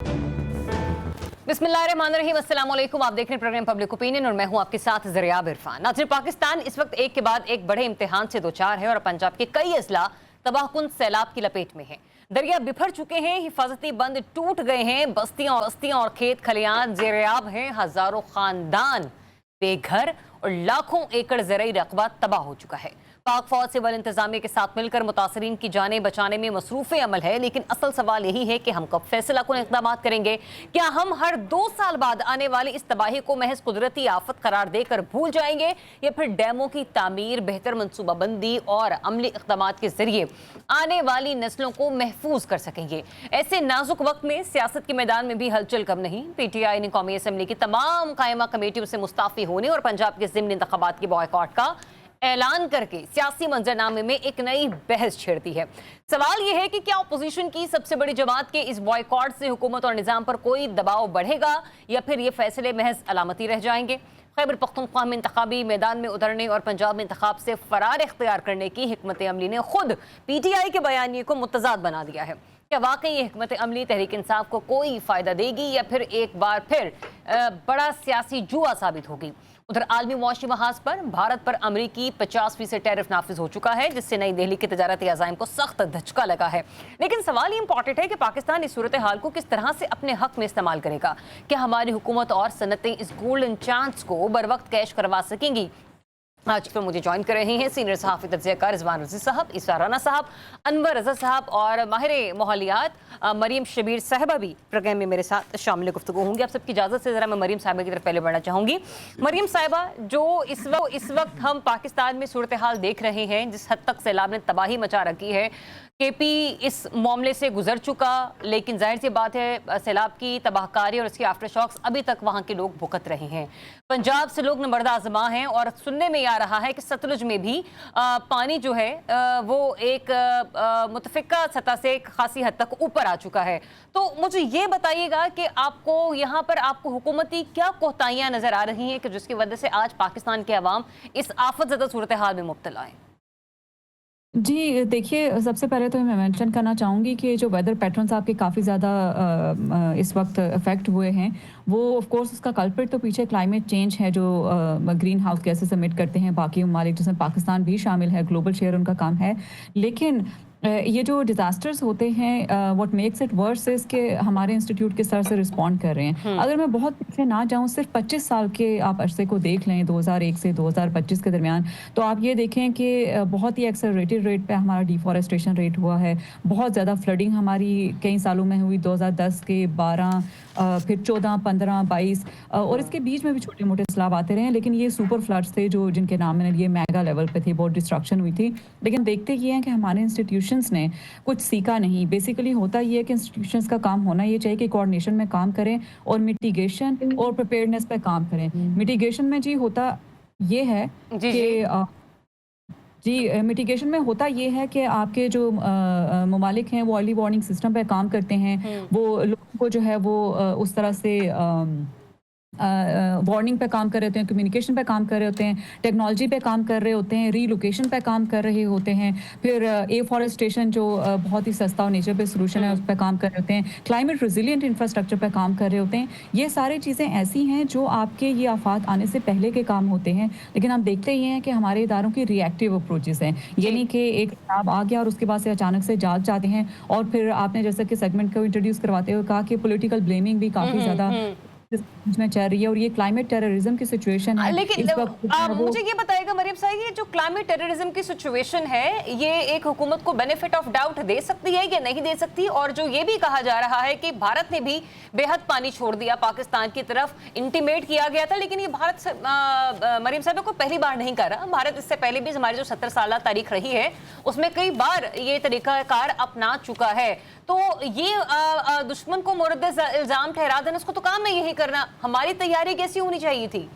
बिस्मिल्लाहिर्रहमानिर्रहीम, अस्सलाम वालेकुम। आप देख रहे हैं प्रोग्राम पब्लिक ओपिनियन और मैं हूं आपके साथ ज़रियाब इरफान। नाज़रीन, पाकिस्तान इस वक्त एक के बाद एक बड़े इम्तिहान से दो चार है और पंजाब के कई अजला तबाहकुन सैलाब की लपेट में हैं। दरिया बिफर चुके हैं, हिफाजती बंद टूट गए हैं, बस्तियां और खेत खलियान ज़ेर-ए-आब हैं, हजारों खानदान बेघर और लाखों एकड़ ज़रई रकबा तबाह हो चुका है। पाक फौज सिविल इंतजामिया के साथ मिलकर मुतासरीन की जानें बचाने में मसरूफ़ अमल है, लेकिन असल सवाल यही है कि हम कब फैसला कुन इक़दाम करेंगे। क्या हम हर 2 साल बाद आने वाली इस तबाही को महज कुदरती आफत करार देकर भूल जाएंगे, या फिर डैमों की तामीर, बेहतर मनसूबाबंदी और अमली इक़दाम के जरिए आने वाली नस्लों को महफूज कर सकेंगे। ऐसे नाजुक वक्त में सियासत के मैदान में भी हलचल कम नहीं। PTI ने कौमी असम्बली की तमाम कायमा कमेटियों से मुस्ताफ़ी होने और पंजाब के ज़िमनी इंतखाबात के बॉयकॉट का ऐलान करके सियासी मंजरनामे में एक नई बहस छेड़ दी है। सवाल यह है कि क्या अपोजिशन की सबसे बड़ी जमात के इस बॉयकॉट से हुकूमत और निज़ाम पर कोई दबाव बढ़ेगा, या फिर ये फैसले महज अलामती रह जाएंगे। खैबर पख्तूनख्वा में इंतखाबी मैदान में उतरने और पंजाब में इंतखाब से फरार इख्तियार करने की हिकमत अमली ने खुद PTI के बयानिए को मुतजाद बना दिया है। क्या वाकई ये हिकमत अमली तहरीक इंसाफ को कोई फ़ायदा देगी, या फिर एक बार फिर बड़ा सियासी जुआ साबित होगी। उधर आलमी मुआशी महाज पर भारत पर अमरीकी 50% टैरिफ नाफिज हो चुका है, जिससे नई दिल्ली के तजारती अज़ाइम को सख्त धचका लगा है। लेकिन सवाल ये इंपॉर्टेंट है कि पाकिस्तान इस सूरत हाल को किस तरह से अपने हक में इस्तेमाल करेगा। क्या हमारी हुकूमत और सनतें इस गोल्डन चांस को बर वक्त कैश करवा सकेंगी। आज पर मुझे ज्वाइन कर रहे हैं सीनियर सहाफ़ी तज्ज़ियाकार रिजवान रज़ी साहब, ईसा राना साहब, अनवर रज़ा साहब और माहिर माहौलियात मरीम शबीर साहबा भी प्रोग्राम में मेरे साथ शामिल गुफ्तगू होंगी। आप सबकी इजाज़त से ज़रा मैं मरीम साहबा की तरफ पहले बढ़ना चाहूँगी। मरीम साहबा, जो इस वक्त हम पाकिस्तान में सूरत हाल देख रहे हैं, जिस हद तक सैलाब ने तबाही मचा रखी है, KP इस मामले से गुजर चुका, लेकिन जाहिर सी बात है सैलाब की तबाहकारी और इसके आफ्टर शॉक्स अभी तक वहाँ के लोग भुगत रहे हैं। पंजाब से लोग नंबरदा आजमा हैं और सुनने में आ रहा है कि सतलुज में भी पानी जो है वो एक मुतफिका सतह से खासी हद तक ऊपर आ चुका है। तो मुझे ये बताइएगा कि आपको यहाँ पर आपको हुकूमती क्या कोताहियाँ नज़र आ रही हैं कि जिसकी वजह से आज पाकिस्तान के अवाम इस आफत ज़दा सूरत हाल में मुब्तला है। जी, देखिए, सबसे पहले तो मैं मेंशन करना चाहूँगी कि जो वेदर पैटर्न्स आपके काफ़ी ज़्यादा इस वक्त इफ़ेक्ट हुए हैं, वो ऑफ कोर्स उसका कल्प्रिट तो पीछे क्लाइमेट चेंज है, जो ग्रीन हाउस गैसेस एमिट करते हैं बाकी ममालिक, जिसमें पाकिस्तान भी शामिल है, ग्लोबल शेयर उनका कम है। लेकिन ये जो डिज़ास्टर्स होते हैं, what makes it worse is कि हमारे इंस्टीट्यूट के स्तर से रिस्पॉन्ड कर रहे हैं। अगर मैं बहुत पीछे ना जाऊँ, सिर्फ 25 साल के आप अरसे को देख लें, 2001 से 2025 के दरमियान, तो आप ये देखें कि बहुत ही एक्सेलरेटेड रेट पे हमारा डिफॉरेस्टेशन रेट हुआ है। बहुत ज़्यादा फ्लडिंग हमारी कई सालों में हुई, 2010 के 12, फिर 14, 15, 22, और इसके बीच में भी छोटे मोटे सैलाब आते रहे हैं। लेकिन ये सुपर फ्लड्स थे जो जिनके नाम मैंने लिए, मेगा लेवल पे थे, बहुत डिस्ट्रक्शन हुई थी। लेकिन देखते ये हैं कि हमारे इंस्टीट्यूशंस ने कुछ सीखा नहीं। बेसिकली होता ये है कि इंस्टीट्यूशंस का काम होना ये चाहिए कि कोऑर्डिनेशन में काम करें और मिटिगेशन और प्रिपेयर्डनेस पे काम करें। मिटिगेशन में जी होता ये है कि मिटिगेशन में होता ये है कि आपके जो ममालिक हैं वो अर्ली वार्निंग सिस्टम पे काम करते हैं, वो लोगों को जो है वो उस तरह से वार्निंग पे काम कर रहे होते हैं, कम्युनिकेशन पे काम कर रहे होते हैं, टेक्नोलॉजी पे काम कर रहे होते हैं, रीलोकेशन पे काम कर रहे होते हैं, फिर एफॉरेस्टेशन जो बहुत ही सस्ता और नेचर पे सोल्यूशन है उस पर काम कर रहे होते हैं, क्लाइमेट रेजिलिएंट इंफ्रास्ट्रक्चर पे काम कर रहे होते हैं। ये सारी चीज़ें ऐसी हैं जो आपके ये आफात आने से पहले के काम होते हैं। लेकिन हम देखते ही हैं कि हमारे इदारों की रिएक्टिव अप्रोचेस हैं, ये नहीं कि एक खराब आ गया और उसके बाद से अचानक से जाग जाते हैं। और फिर आपने जैसा कि सेगमेंट को इंट्रोड्यूस करवाते हुए कहा कि पॉलिटिकल ब्लेमिंग भी काफ़ी ज़्यादा में चल रही है, और ये क्लाइमेट टेररिज्म की सिचुएशन है। लेकिन मुझे ये बताइएगा मरियम साहब, ये जो क्लाइमेट टेररिज्म की सिचुएशन है, ये एक हुकूमत को बेनिफिट ऑफ डाउट दे सकती है या नहीं दे सकती। और जो ये भी कहा जा रहा है कि भारत ने भी बेहद पानी छोड़ दिया पाकिस्तान की तरफ, इंटीमेट किया गया था, लेकिन ये भारत मरियम साहब को पहली बार नहीं कर रहा। भारत इससे पहले भी हमारी जो 70 साल तारीख रही है उसमें कई बार ये तरीकाकार अपना चुका है। तो ये दुश्मन को मुर्द इल्जाम ठहरा देना, उसको तो काम है यही करना। हमारी तैयारी कैसी होनी चाहिए थी?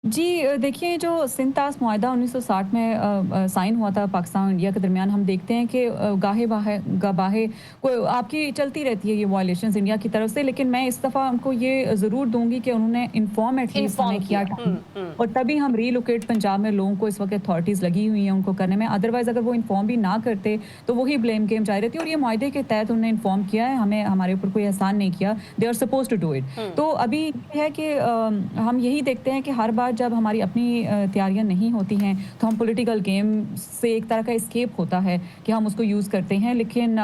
जी देखिए जो सिंध-ताश मुआहदा 1960 में साइन हुआ था पाकिस्तान और इंडिया के दरमियान, हम देखते हैं कि गाहे-बाहे गबाहे को आपकी चलती रहती है ये वायलेशंस इंडिया की तरफ से, लेकिन मैं इस दफ़ा उनको ये ज़रूर दूँगी कि उन्होंने इन्फॉर्म एटलीस्ट इन्फॉर्म हमें किया। किया और तभी हम रीलोकेट पंजाब में लोगों को इस वक़्त अथॉरिटीज़ लगी हुई हैं उनको करने में। अदरवाइज़ अगर वो इन्फॉर्म भी ना करते तो वही ब्लेम गेम जारी रहती और ये मुआहदे के तहत उन्होंने इन्फॉर्म किया है, हमें हमारे ऊपर कोई एहसान नहीं किया। They are supposed to do it. तो अभी ये है कि हम यही देखते हैं कि हर बार जब हमारी अपनी तैयारियां नहीं होती हैं तो हम पॉलिटिकल गेम से एक तरह का एस्केप होता है कि हम उसको यूज़ करते हैं, लेकिन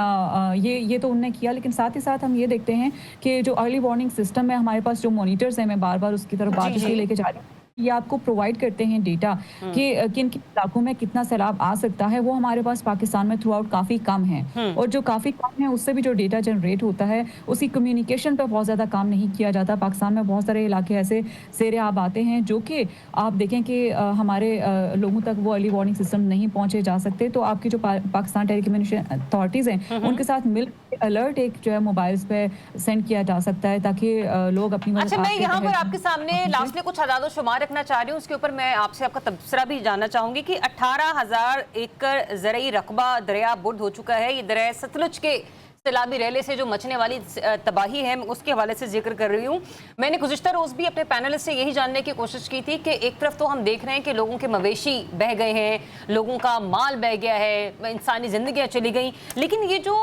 ये तो उन्होंने किया, लेकिन साथ ही साथ हम ये देखते हैं कि जो अर्ली वार्निंग सिस्टम है हमारे पास, जो मॉनिटर्स हैं, मैं बार बार उसकी तरफ बात जी इसलिए जी। लेके जा रही हूँ, ये आपको प्रोवाइड करते हैं डेटा कि किन किन इलाकों में कितना सैलाब आ सकता है। वो हमारे पास पाकिस्तान में थ्रू आउट काफ़ी कम है और जो काफ़ी कम है उससे भी जो डेटा जनरेट होता है उसकी कम्युनिकेशन पे बहुत ज़्यादा काम नहीं किया जाता। पाकिस्तान में बहुत सारे इलाके ऐसे सेरेआब आते हैं जो कि आप देखें कि हमारे लोगों तक वो अर्ली वार्निंग सिस्टम नहीं पहुंचे जा सकते। तो आपकी जो पाकिस्तान टेलीकम्युनिकेशन अथॉरिटीज़ हैं उनके साथ मिल अलर्ट एक जो है मोबाइल्स पे सेंड किया जा सकता है ताकि लोग अपनी मदद अच्छा, मैं आपके यहाँ पर तहत आपके सामने लास्टली कुछ आदाद शुमार रखना चाह रही हूँ, उसके ऊपर मैं आपसे आपका तबसरा भी जानना चाहूंगी कि 18,000 एकड़ ज़रई रकबा दरिया बुर्द हो चुका है। ये दरिया सतलुज के सैलाबी रेले से जो मचने वाली तबाही है, उसके हवाले से जिक्र कर रही हूँ। मैंने गुज़िश्ता रोज़ भी अपने पैनलिस्ट से यही जानने की कोशिश की थी कि एक तरफ तो हम देख रहे हैं कि लोगों के मवेशी बह गए हैं, लोगों का माल बह गया है, इंसानी ज़िंदगियाँ चली गई, लेकिन ये जो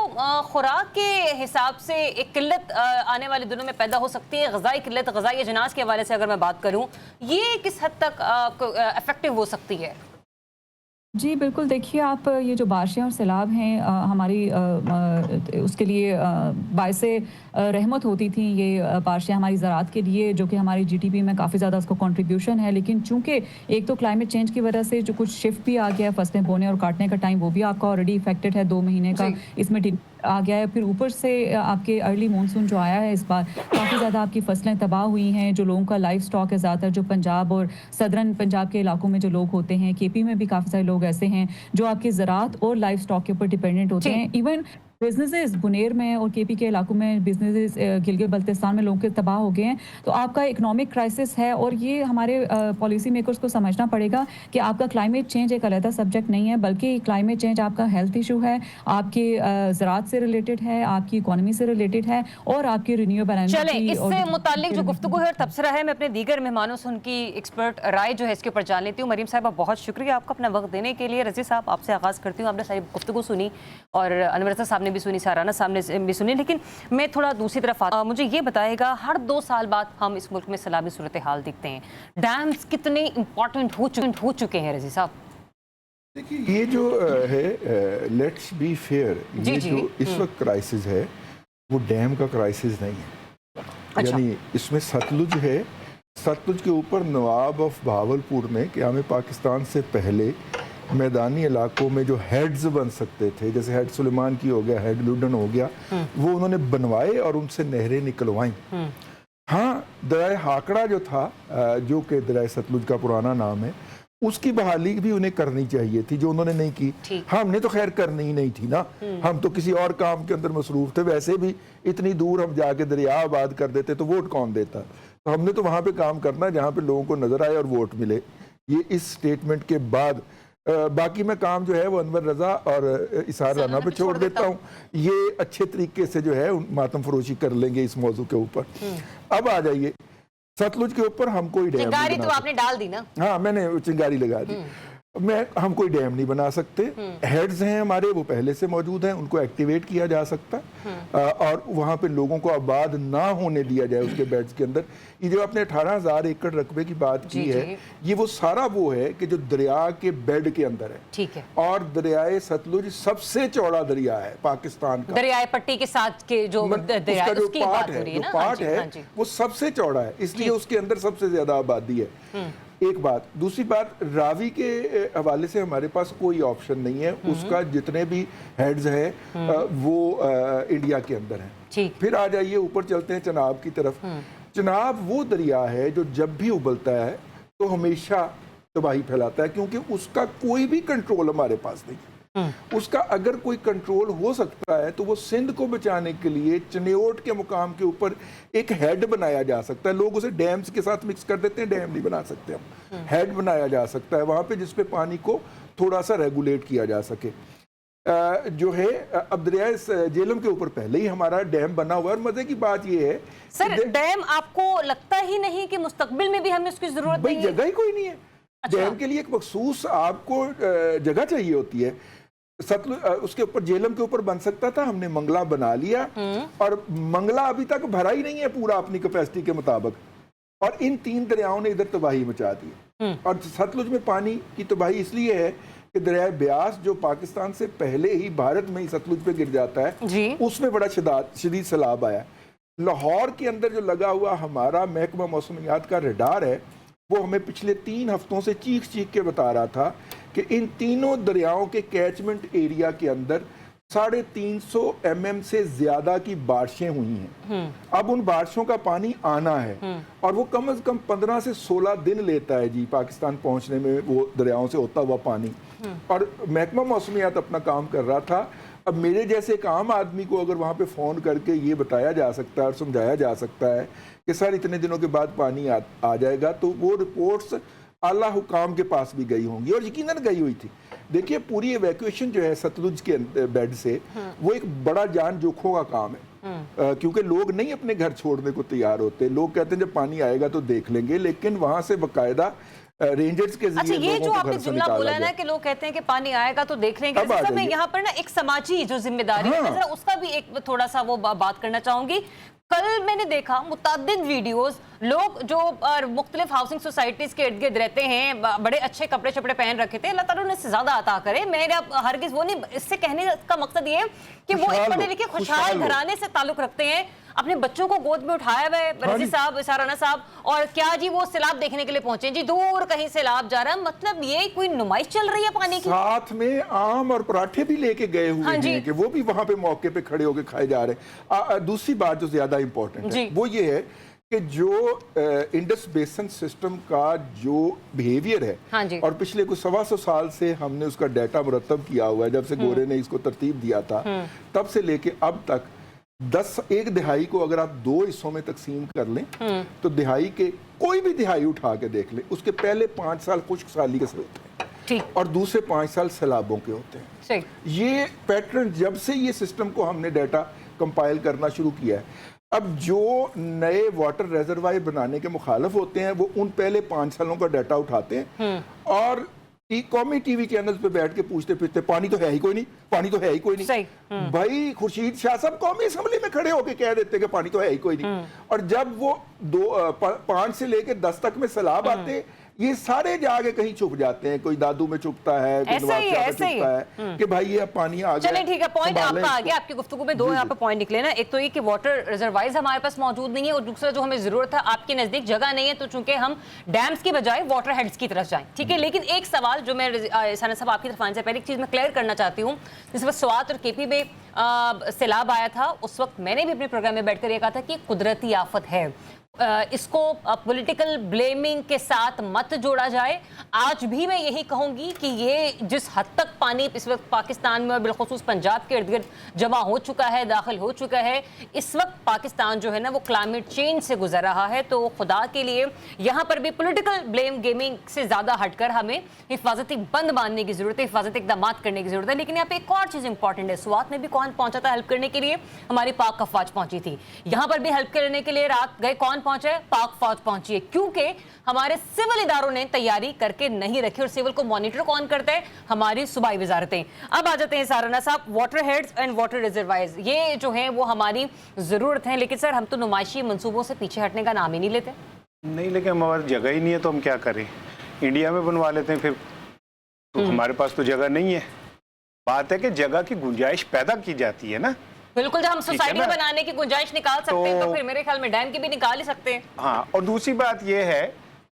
खुराक के हिसाब से एक किल्लत आने वाले दिनों में पैदा हो सकती है, ग़ज़ाई किल्लत, ग़ज़ाई अजनास के हवाले से अगर मैं बात करूँ, ये किस हद तक इफेक्टिव हो सकती है? जी, बिल्कुल। देखिए, आप ये जो बारिशें और सैलाब हैं हमारी उसके लिए बाइसे रहमत होती थी ये बारिशें हमारी ज़राअत के लिए, जो कि हमारी जीडीपी में काफ़ी ज़्यादा उसका कंट्रीब्यूशन है। लेकिन चूँकि एक तो क्लाइमेट चेंज की वजह से जो कुछ शिफ्ट भी आ गया है, फसलें बोने और काटने का टाइम वो भी आपका ऑलरेडी इफ़ेक्टेड है, 2 महीने का इसमें डिले आ गया है। फिर ऊपर से आपके अर्ली मानसून जो आया है इस बार, काफ़ी ज़्यादा आपकी फसलें तबाह हुई हैं। जो लोगों का लाइव स्टॉक है, ज़्यादातर जो पंजाब और सदरन पंजाब के इलाकों में जो लोग होते हैं, केपी में भी काफ़ी सारे लोग ऐसे हैं जो आपकी ज़राअत और लाइव स्टॉक के ऊपर डिपेंडेंट होते हैं। इवन बिजनेसेस बुनेर में और केपी के इलाकों में बिजनेसेस गिलगित बल्तिस्तान में लोगों के तबाह हो गए हैं। तो आपका इकोनॉमिक क्राइसिस है और ये हमारे पॉलिसी मेकर्स को समझना पड़ेगा कि आपका क्लाइमेट चेंज एक अलग सब्जेक्ट नहीं है, बल्कि क्लाइमेट चेंज आपका हेल्थ इशू है, आपकी ज़राअत से रिलेटेड है, आपकी इकोनॉमी से रिलेटेड है और आपकी रिन्यूएबल एनर्जी। चलें, इससे मुताल्लिक जो गुफ्तगू है और तबसरा है, मैं अपने दीगर मेहमानों से उनकी एक्सपर्ट राय जो है इसके ऊपर जान लेती हूँ। मरीम साहिबा, बहुत शुक्रिया आपका अपना वक्त देने के लिए। रज़ी साहब, आपसे आगाज़ करती हूँ। आपने सारी गुफ्तगू सुनी और अनवर साहब ने भी सुनी, साराना साहब ने भी सुनी, लेकिन मैं थोड़ा दूसरी तरफ मुझे ये बताएगा, हर 2 साल बाद हम इस मुल्क में सैलाबी सूरत हाल देखते हैं, डैम्स कितने इंपॉर्टेंट हो चुके हैं रज़ी साहब? देखिए, ये जो है लेट्स बी फेयर, ये जो इस वक्त क्राइसिस है वो डैम का क्राइसिस नहीं है। अच्छा। यानी इसमें सतलुज है, सतलुज के ऊपर नवाब ऑफ बहावलपुर ने कि हमें पाकिस्तान से पहले मैदानी इलाकों में जो हेड्स बन सकते थे, जैसे हेड सुलेमान की हो गया, हेड लुडन हो गया, वो उन्होंने बनवाए और उनसे नहरें निकलवाई। हाँ, दरिया हाकड़ा जो था, जो कि दरिया सतलुज का पुराना नाम है, उसकी बहाली भी उन्हें करनी चाहिए थी, जो उन्होंने नहीं की। हमने तो खैर करनी ही नहीं थी ना, हम तो किसी और काम के अंदर मसरूफ थे। वैसे भी इतनी दूर हम जाके दरिया आबाद कर देते तो वोट कौन देता? तो हमने तो वहां पे काम करना जहां पे लोगों को नजर आए और वोट मिले। ये इस स्टेटमेंट के बाद बाकी मैं काम जो है वो अनवर रजा और इसार राना पे छोड़ देता हूँ। ये अच्छे तरीके से जो है मातम फरोशी कर लेंगे इस मौजू के ऊपर। अब आ जाइए सतलुज के ऊपर, हम कोई डैम चिंगारी तो आपने डाल दी ना? हाँ, मैंने चिंगारी लगा दी। हम कोई डैम नहीं बना सकते। हेड्स हैं हमारे, वो पहले से मौजूद हैं, उनको एक्टिवेट किया जा सकता है और वहाँ पे लोगों को आबाद ना होने दिया जाए उसके बेड्स के अंदर। ये जो आपने 18,000 एकड़ रकबे की बात की है, ये वो सारा वो है कि जो दरिया के बेड के अंदर है। ठीक है। और दरियाए सतलुज सबसे चौड़ा दरिया है पाकिस्तान का। दरियाए पट्टी के साथ के जो दरिया, जो उसकी पार्ट बात हो है, रही है ना? पार्ट है वो सबसे चौड़ा है, इसलिए उसके अंदर सबसे ज्यादा आबादी है। एक बात। दूसरी बात, रावी के हवाले से हमारे पास कोई ऑप्शन नहीं है। उसका जितने भी हेड्स हैं वो इंडिया के अंदर हैं। फिर आ जाइए ऊपर चलते हैं चनाब की तरफ। चनाब वो दरिया है जो जब भी उबलता है तो हमेशा तबाही फैलाता है, क्योंकि उसका कोई भी कंट्रोल हमारे पास नहीं। उसका अगर कोई कंट्रोल हो सकता है तो वो सिंध को बचाने के लिए चनियोट के मुकाम के ऊपर एक हेड बनाया जा सकता है। लोग उसे डैम्स के साथ मिक्स कर देते हैं, डैम नहीं बना सकते हम। हेड बनाया जा सकता है वहां पे जिसपे पानी को थोड़ा सा रेगुलेट किया जा सके। जो है अब दरियाए झेलम के ऊपर पहले ही हमारा डैम बना हुआ है। और मजे की बात यह है सर, डैम आपको लगता ही नहीं कि मुस्तकबिल में भी हमें उसकी जरूरत भाई, नहीं है? जगह ही कोई नहीं है। अच्छा। डैम के लिए एक मखसूस आपको जगह चाहिए होती है। सतलुज उसके ऊपर झेलम के ऊपर बन सकता था, हमने मंगला बना लिया और मंगला अभी तक भरा ही नहीं है पूरा अपनी कैपेसिटी के मुताबिक। और इन 3 दरियाओं ने इधर तबाही मचा दी। और सतलुज में पानी की तबाही इसलिए है कि दरिया ब्यास जो पाकिस्तान से पहले ही भारत में ही सतलुज पे गिर जाता है, उसमें बड़ा शदीद सैलाब आया। लाहौर के अंदर जो लगा हुआ हमारा महकमा मौसमियात का रडार है, वो हमें पिछले 3 हफ्तों से चीख चीख के बता रहा था कि इन तीनों दरियाओं के कैचमेंट एरिया के अंदर 350 mm से ज्यादा की बारिशें हुई हैं। अब उन बारिशों का पानी आना है और वो कम से कम 15 से 16 दिन लेता है जी पाकिस्तान पहुंचने में, वो दरियाओं से होता हुआ पानी। और महकमा मौसमियात अपना काम कर रहा था। अब मेरे जैसे एक आम आदमी को अगर वहां पे फोन करके ये बताया जा सकता है और समझाया जा सकता है कि सर इतने दिनों के बाद पानी आ जाएगा, तो वो रिपोर्ट्स आला हुकाम के पास भी गई होंगी और यकीनन गई हुई थी। देखिए, पूरी इवैक्यूएशन जो है सतलुज के बेड से, वो एक बड़ा जान जोखों का काम है। क्योंकि लोग नहीं अपने घर छोड़ने को तैयार होते। लोग कहते हैं जब पानी आएगा तो देख लेंगे, लेकिन वहां से बाकायदा रेंजर्स के अच्छा, ये जो आपने जुमला बोला ना कि लोग कहते हैं कि पानी आएगा तो देख लेंगे, मैं यहाँ पर ना एक समाजी जो जिम्मेदारी है, जरा उसका भी एक थोड़ा सा वो बात करना चाहूंगी। कल मैंने देखा मुतअद्दिद वीडियोस, लोग जो मुख्तलिफ हाउसिंग सोसाइटीज के इर्द गिर्द रहते हैं, बड़े अच्छे कपड़े शपड़े पहन रखे थे, अल्लाह ताला उन्हें इससे ज्यादा अता करे। मेरा हरगिज वो नहीं, इससे कहने का मकसद ये है कि वो एक पढ़े लिखे खुशहाल घराने से ताल्लुक रखते हैं, अपने बच्चों को गोद में उठाया हुआ है रजी साहब, साराना साहब, और क्या जी वो सैलाब देखने के लिए पहुंचे जी, दूर कहीं सैलाब जा रहा है। मतलब ये कोई नुमाइश चल रही है पानी की। साथ में आम और पराठे भी लेके गए हुए हैं कि वो भी वहां पे मौके पे खड़े होके खाए जा रहे हैं। दूसरी बात जो ज्यादा इंपॉर्टेंट है वो ये है कि जो इंडस बेसन सिस्टम का जो बिहेवियर है, और पिछले कुछ 125 साल से हमने उसका डाटा मुरतब किया हुआ है, जब से गोरे ने इसको तरतीब दिया था तब से लेके अब तक 1 दिहाई को अगर आप 2 हिस्सों में तकसीम कर लें तो दिहाई के कोई भी दिहाई उठा के देख लें, उसके पहले 5 साल खुश्क साली के होते हैं और दूसरे 5 साल सैलाबों के होते हैं। ये पैटर्न जब से ये सिस्टम को हमने डाटा कंपाइल करना शुरू किया है, अब जो नए वाटर रिजर्वायर बनाने के मुखालिफ होते हैं वो उन पहले 5 सालों का डाटा उठाते हैं और कौमी टीवी चैनल्स पे बैठ के पूछते फिरते पानी तो है ही कोई नहीं, पानी तो है ही कोई नहीं। भाई खुर्शीद शाह साहब कौमी असेंबली में खड़े होके कह देते कि पानी तो है ही कोई नहीं, और जब वो 5 से लेके 10 तक में सैलाब आते ये सारे जाके कहीं छुप जाते हैं। कोई दादू में छुपता है, कोई नवाबशाह में छुपता है कि भाई ये अब पानी आ गया। चलिए ठीक है, पॉइंट आपका आ गया। आपकी गुफ्तगू में 2 यहाँ पे पॉइंट निकले ना, एक तो ये कि वाटर रिजर्वायर्स हमारे पास मौजूद नहीं है, और दूसरा जो हमें जरूरत है आपके नजदीक जगह नहीं है, तो चूंकि हम डैम्स की बजाय वाटर हेड्स की तरफ जाएं, ठीक है। लेकिन एक सवाल जो मैं साना साहब आपकी तरफ आने से पहले एक चीज मैं क्लियर करना चाहती हूँ। जिस वक्त स्वात और केपी में सैलाब आया था, उस वक्त मैंने भी अपने प्रोग्राम में बैठकर ये कहा था कि कुदरती आफत है, इसको पॉलिटिकल ब्लेमिंग के साथ मत जोड़ा जाए। आज भी मैं यही कहूंगी कि ये जिस हद तक पानी इस वक्त पाकिस्तान में और बिलखुसूस पंजाब के इर्द गिर्द जमा हो चुका है, दाखिल हो चुका है, इस वक्त पाकिस्तान जो है ना वो क्लाइमेट चेंज से गुजर रहा है। तो खुदा के लिए यहाँ पर भी पॉलिटिकल ब्लेम गेमिंग से ज्यादा हटकर हमें हिफाजती बंद बांधने की जरूरत है, हिफाजती इकदाम करने की जरूरत है। लेकिन यहाँ पे एक और चीज इंपॉर्टेंट है, स्वात में भी कौन पहुंचा था हेल्प करने के लिए? हमारी पाक अफवाज पहुंची थी। यहाँ पर भी हेल्प करने के लिए रात गए कौन पहुंचे? पाक फौज पहुंची है, क्योंकि हमारे सिविल इदारों ने तैयारी करके नहीं रखी। और सिविल को मॉनिटर कौन करता है? हमारी सूबाई वजारतें। अब आ जाते हैं साराना साहब, water heads and water reservoirs ये जो हैं वो हमारी जरूरत है, लेकिन सर हम तो नुमाइशी मंसूबों से पीछे हटने का नाम ही नहीं लेते। नहीं, लेकिन हमारी जगह ही नहीं है तो हम क्या करें? इंडिया में बनवा लेते हैं फिर, तो हमारे पास तो जगह नहीं है। बात है कि जगह की गुंजाइश पैदा की जाती है ना। बिल्कुल, जब हम सोसाइटी बनाने की गुंजाइश निकाल सकते हैं तो फिर मेरे ख्याल में डैम की भी निकाल ही सकते हैं। हाँ, और दूसरी बात यह है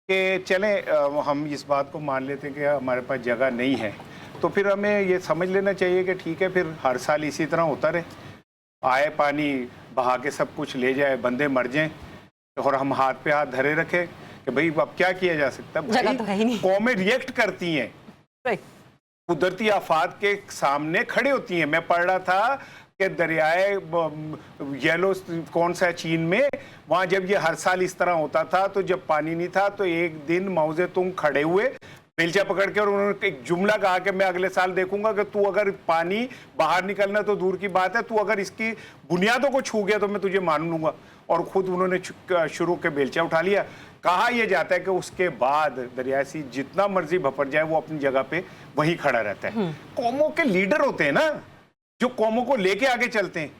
कि चलें हम इस बात को मान लेते हैं कि हमारे पास जगह नहीं है, तो फिर हमें ये समझ लेना चाहिए कि ठीक है फिर हर साल इसी तरह होता रहे, आए पानी बहा के सब कुछ ले जाए, बंदे मर जाएं और हम हाथ पे हाथ धरे रखें कि भाई अब क्या किया जा सकता है। कौमें रिएक्ट करती हैं, कुदरती आफात के सामने खड़े होती हैं। मैं पढ़ रहा था कि दरियाए येलो कौन सा है चीन में, वहां जब ये हर साल इस तरह होता था तो जब पानी नहीं था तो एक दिन माओ तुंग खड़े हुए बेलचा पकड़ के और उन्होंने एक जुमला कहा कि मैं अगले साल देखूंगा कि तू अगर पानी बाहर निकलना तो दूर की बात है, तू अगर इसकी बुनियादों को छू गया तो मैं तुझे मान लूंगा। और खुद उन्होंने शुरू के बेलचा उठा लिया। कहा यह जाता है कि उसके बाद दरियासी जितना मर्जी भपर जाए वो अपनी जगह पे वहीं खड़ा रहता है। कौमों के लीडर होते हैं ना जो कौमों को लेके आगे चलते हैं।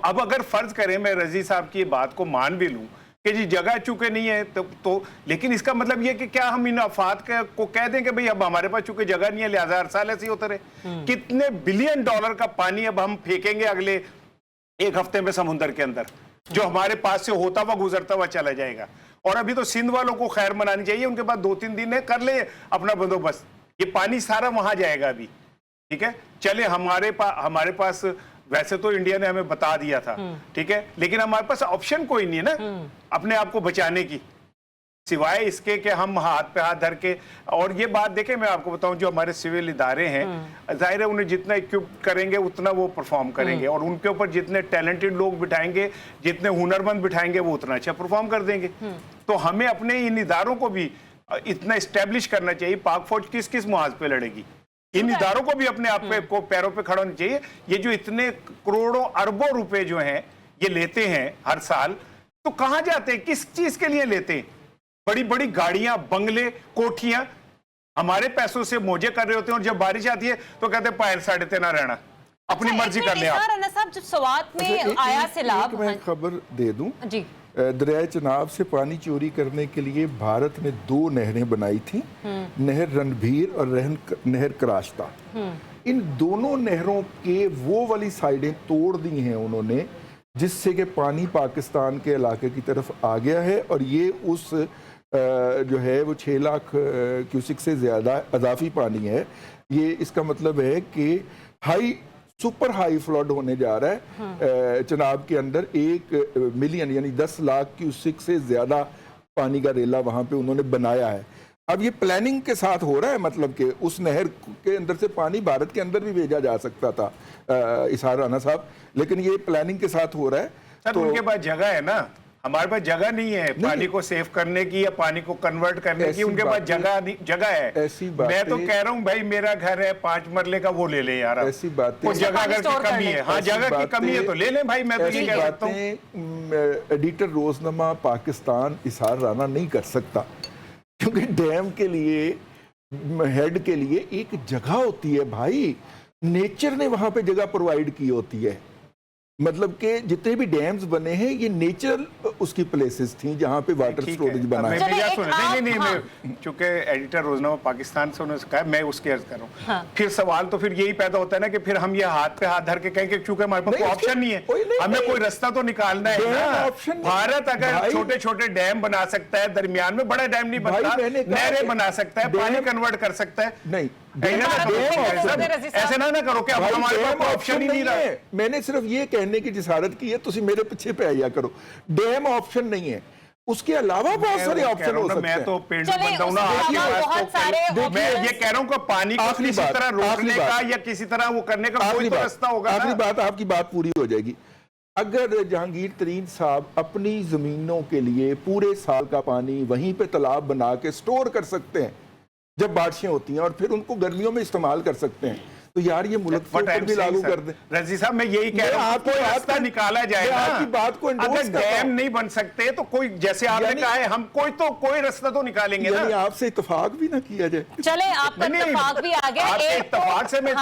अब अगर फर्ज करें मैं रजी साहब की बात को मान भी लूं कि जी जगह चूके नहीं है तो लेकिन इसका मतलब ये कि क्या हम इन अफात को कह दें कि भाई अब हमारे पास चूंकि जगह नहीं है लिहाजा हर साल ऐसे ही होता रहे। कितने बिलियन डॉलर का पानी अब हम फेंकेंगे अगले एक हफ्ते में समुद्र के अंदर, जो हमारे पास से होता हुआ गुजरता हुआ चला जाएगा। और अभी तो सिंध वालों को खैर मनानी चाहिए, उनके पास 2-3 दिन है, कर ले अपना बंदोबस्त। ये पानी सारा वहां जाएगा अभी, ठीक है। चले हमारे पास वैसे तो इंडिया ने हमें बता दिया था, ठीक है, लेकिन हमारे पास ऑप्शन कोई नहीं है ना अपने आप को बचाने की, सिवाय इसके कि हम हाथ पे हाथ धर के। और ये बात देखें, मैं आपको बताऊं, जो हमारे सिविल इदारे हैं, जाहिर है उन्हें जितना इक्विप करेंगे उतना वो परफॉर्म करेंगे, और उनके ऊपर जितने टैलेंटेड लोग बिठाएंगे, जितने हुनरमंद बिठाएंगे, वो उतना अच्छा परफॉर्म कर देंगे। तो हमें अपने इन इदारों को भी इतना इस्टेब्लिश करना चाहिए। पाक फौज किस किस मुहाज पे लड़ेगी, इन इदारों को भी अपने आप पे को पैरों पे खड़ा होना चाहिए। ये जो इतने करोड़ों अरबों रुपए जो हैं ये लेते हैं हर साल, तो कहां जाते हैं, किस चीज के लिए लेते हैं? बड़ी बड़ी गाड़ियां, बंगले, कोठियां हमारे पैसों से मौजे कर रहे होते हैं, और जब बारिश आती है तो कहते हैं पायल साढ़े तेना रहना, अपनी मर्जी कर ले आप। राणा साहब, जब सवात में आया सैलाब, मैं खबर दे दूं जी, दरियाए चनाब से पानी चोरी करने के लिए भारत ने 2 नहरें बनाई थी, नहर रणभीर और नहर कराश्ता। इन दोनों नहरों के वो वाली साइडें तोड़ दी हैं उन्होंने, जिससे कि पानी पाकिस्तान के इलाके की तरफ आ गया है। और ये उस जो है वो 6 लाख क्यूसिक से ज़्यादा अजाफी पानी है। ये इसका मतलब है कि सुपर हाई फ्लड होने जा रहा है चनाब के अंदर। 1 मिलियन यानी 10 लाख क्यूसिक से ज़्यादा पानी का रेला वहाँ पे उन्होंने बनाया है। अब ये प्लानिंग के साथ हो रहा है, मतलब कि उस नहर के अंदर से पानी भारत के अंदर भी भेजा जा सकता था इसार राणा साहब, लेकिन ये प्लानिंग के साथ हो रहा है। तो उनके पास जगह है ना, हमारे पास जगह नहीं है पानी को सेव करने की या पानी को कन्वर्ट करने की। उनके पास जगह है। ऐसी बात मैं तो कह रहा हूँ भाई, मेरा घर है 5 मरले का, वो ले ले यार। ऐसी बातें, जगह अगर की कमी है, हाँ जगह की कमी है तो ले लें भाई। मैं तो ये कह सकता हूँ एडिटर रोजनामा पाकिस्तान इसार राणा नहीं कर सकता, क्योंकि डैम के लिए हेड के लिए एक जगह होती है भाई, नेचर ने वहां पे जगह प्रोवाइड की होती है। मतलब कि जितने भी डैम्स बने हैं ये नेचुरल उसकी प्लेसेस थी जहां पे वाटर स्टोरेज बना है। मैं चूंकि एडिटर रोजनामा पाकिस्तान से उन्होंने कहा, मैं उसकी अर्ज कर रहा हूँ। हाँ। फिर सवाल तो फिर यही पैदा होता है ना कि फिर हम ये हाथ पे हाथ धर के कहेंगे चूंकि हमारे पास कोई ऑप्शन नहीं है, हमें कोई रास्ता तो निकालना है ना। भारत अगर छोटे छोटे डैम बना सकता है, दरमियान में बड़ा डैम नहीं बनता, नहरें बना सकता है, पानी कन्वर्ट कर सकता है। नहीं, ऐसे ना करो कि हमारे पास ऑप्शन ही नहीं रहा। मैंने सिर्फ ये कहने की जिसारत की है, तुम मेरे पीछे पे आया करो। डैम ऑप्शन नहीं है, उसके अलावा बहुत सारे ऑप्शन हो सकते हैं। मैं तो पेड़ बनता हूं ना, मैं ये कह रहा हूं कि पानी को किसी तरह रोकने का या किसी तरह वो करने का कोई तो रास्ता होगा। आखिरी बात, आपकी बात पूरी हो जाएगी। अगर जहांगीर तरीन साहब अपनी जमीनों के लिए पूरे साल का पानी वहीं पे तालाब बना के स्टोर कर सकते हैं जब बारिशें होती हैं, और फिर उनको गर्मियों में इस्तेमाल कर सकते हैं, तो यार ये मुल्क पर भी लागू कर दें। रजी साहब, मैं यही कह रहा हूं, कोई रास्ता निकाला जाए ना। आपकी बात को अगर डैम नहीं बन सकते तो कोई, जैसे आपने कहा है, हम कोई रास्ता तो निकालेंगे ना। आपसे इत्तेफाक भी ना किया जाए। चले, आपका इत्तेफाक भी आ गया। इत्तेफाक से मैं,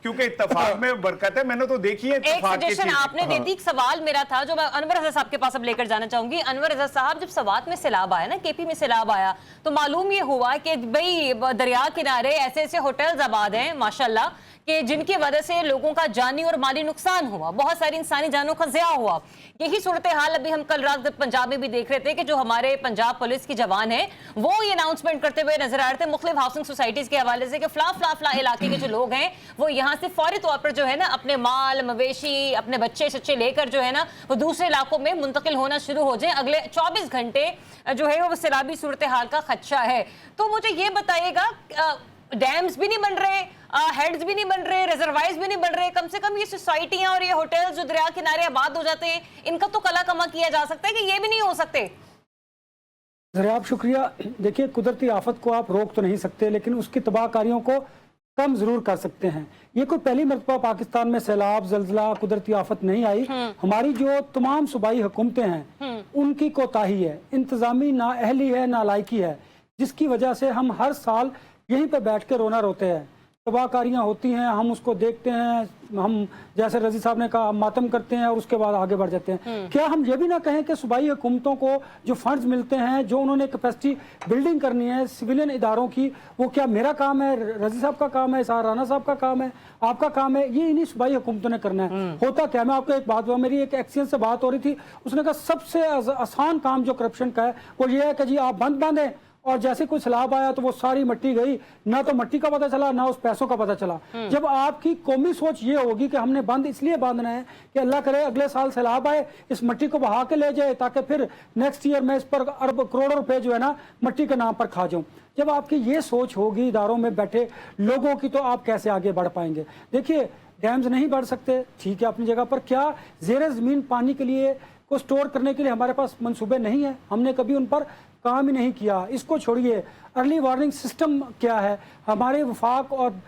क्योंकि इत्तेफाक में बरकत है, मैंने तो देखी है। एक सजेशन आपने दी थी, एक सवाल मेरा था जो मैं अनवर रजा साहब के पास अब लेकर जाना चाहूंगी। अनवर रजा साहब, जब सवात में सैलाब आया ना, केपी में सैलाब आया, तो मालूम ये हुआ कि भाई दरिया किनारे ऐसे ऐसे होटल्स आबाद हैं माशाल्लाह, कि जिनकी वजह से लोगों का जानी और माली नुकसान हुआ, बहुत सारी इंसानी जानों का ज़िया हुआ। यही सूरत हाल अभी हम कल रात पंजाब में भी देख रहे थे कि जो हमारे पंजाब पुलिस की जवान है वो ये अनाउंसमेंट करते हुए नजर आ रहे थे मुख्तलिफ हाउसिंग सोसाइटीज के हवाले से कि फला इलाके के जो लोग हैं वो यहाँ से फौरी तौर पर जो है ना अपने माल मवेशी, अपने बच्चे सच्चे लेकर जो है ना वो दूसरे इलाकों में मुंतकिल होना शुरू हो जाए। अगले 24 घंटे जो है वो सैलाबी सूरत हाल का खदशा है। तो मुझे ये बताइएगा, डैम्स भी नहीं बन रहे, हेड्स भी नहीं बन रहे, रिजर्वायर्स भी नहीं बन रहे, कम से कम ये सोसाइटियां और ये होटल्स जो दरिया किनारे आबाद हो जाते हैं, इनका तो कला कमा किया जा सकता है कि ये भी नहीं हो सकते। ज़रियाब शुक्रिया। देखिए, कुदरती आफत को आप रोक तो नहीं सकते, लेकिन उसकी तबाहकारियों को कम जरूर कर सकते हैं। ये कोई पहली मरतबा पाकिस्तान में सैलाब, जलजला, कुदरती आफत नहीं आई। हमारी जो तमाम सूबाई हुकूमतें हैं उनकी कोताही है, इंतजामी नाअहली है, नालायकी है, जिसकी वजह से हम हर साल यहीं पर बैठ के रोना रोते हैं। तबाहकारियाँ होती हैं, हम उसको देखते हैं, हम जैसे रजी साहब ने कहा मातम करते हैं और उसके बाद आगे बढ़ जाते हैं। क्या हम ये भी ना कहें कि सूबाई हुकूमतों को जो फंड्स मिलते हैं, जो उन्होंने कैपेसिटी बिल्डिंग करनी है सिविलियन इदारों की, वो क्या मेरा काम है, रजी साहब का काम है, इसार राना साहब का काम है, आपका काम है? ये इन्हीं सूबाई हुकूमतों ने करना है। होता क्या, मैं आपको एक बात हुआ, मेरी एक एक्सीडेंट से बात हो रही थी, उसने कहा सबसे आसान काम जो करप्शन का है वो ये है कि जी आप बंद बांधें और जैसे कोई सैलाब आया तो वो सारी मिट्टी गई, ना तो मिट्टी का पता चला ना उस पैसों का पता चला। जब आपकी कौमी सोच ये होगी कि हमने बंद इसलिए बांधना है कि अल्लाह करे अगले साल सैलाब आए, इस मिट्टी को बहा के ले जाए ताकि फिर नेक्स्ट ईयर में इस पर अरब करोड़ों रुपए जो है ना मिट्टी के नाम पर खा जाऊं, जब आपकी ये सोच होगी इदारों में बैठे लोगों की, तो आप कैसे आगे बढ़ पाएंगे? देखिए, डैम्स नहीं बढ़ सकते, ठीक है अपनी जगह पर, क्या ज़ेरे ज़मीन पानी के लिए को स्टोर करने के लिए हमारे पास मंसूबे नहीं है? हमने कभी उन पर काम ही नहीं किया। इसको छोड़िए, अर्ली वार्निंग सिस्टम क्या है? हमारे वफाक और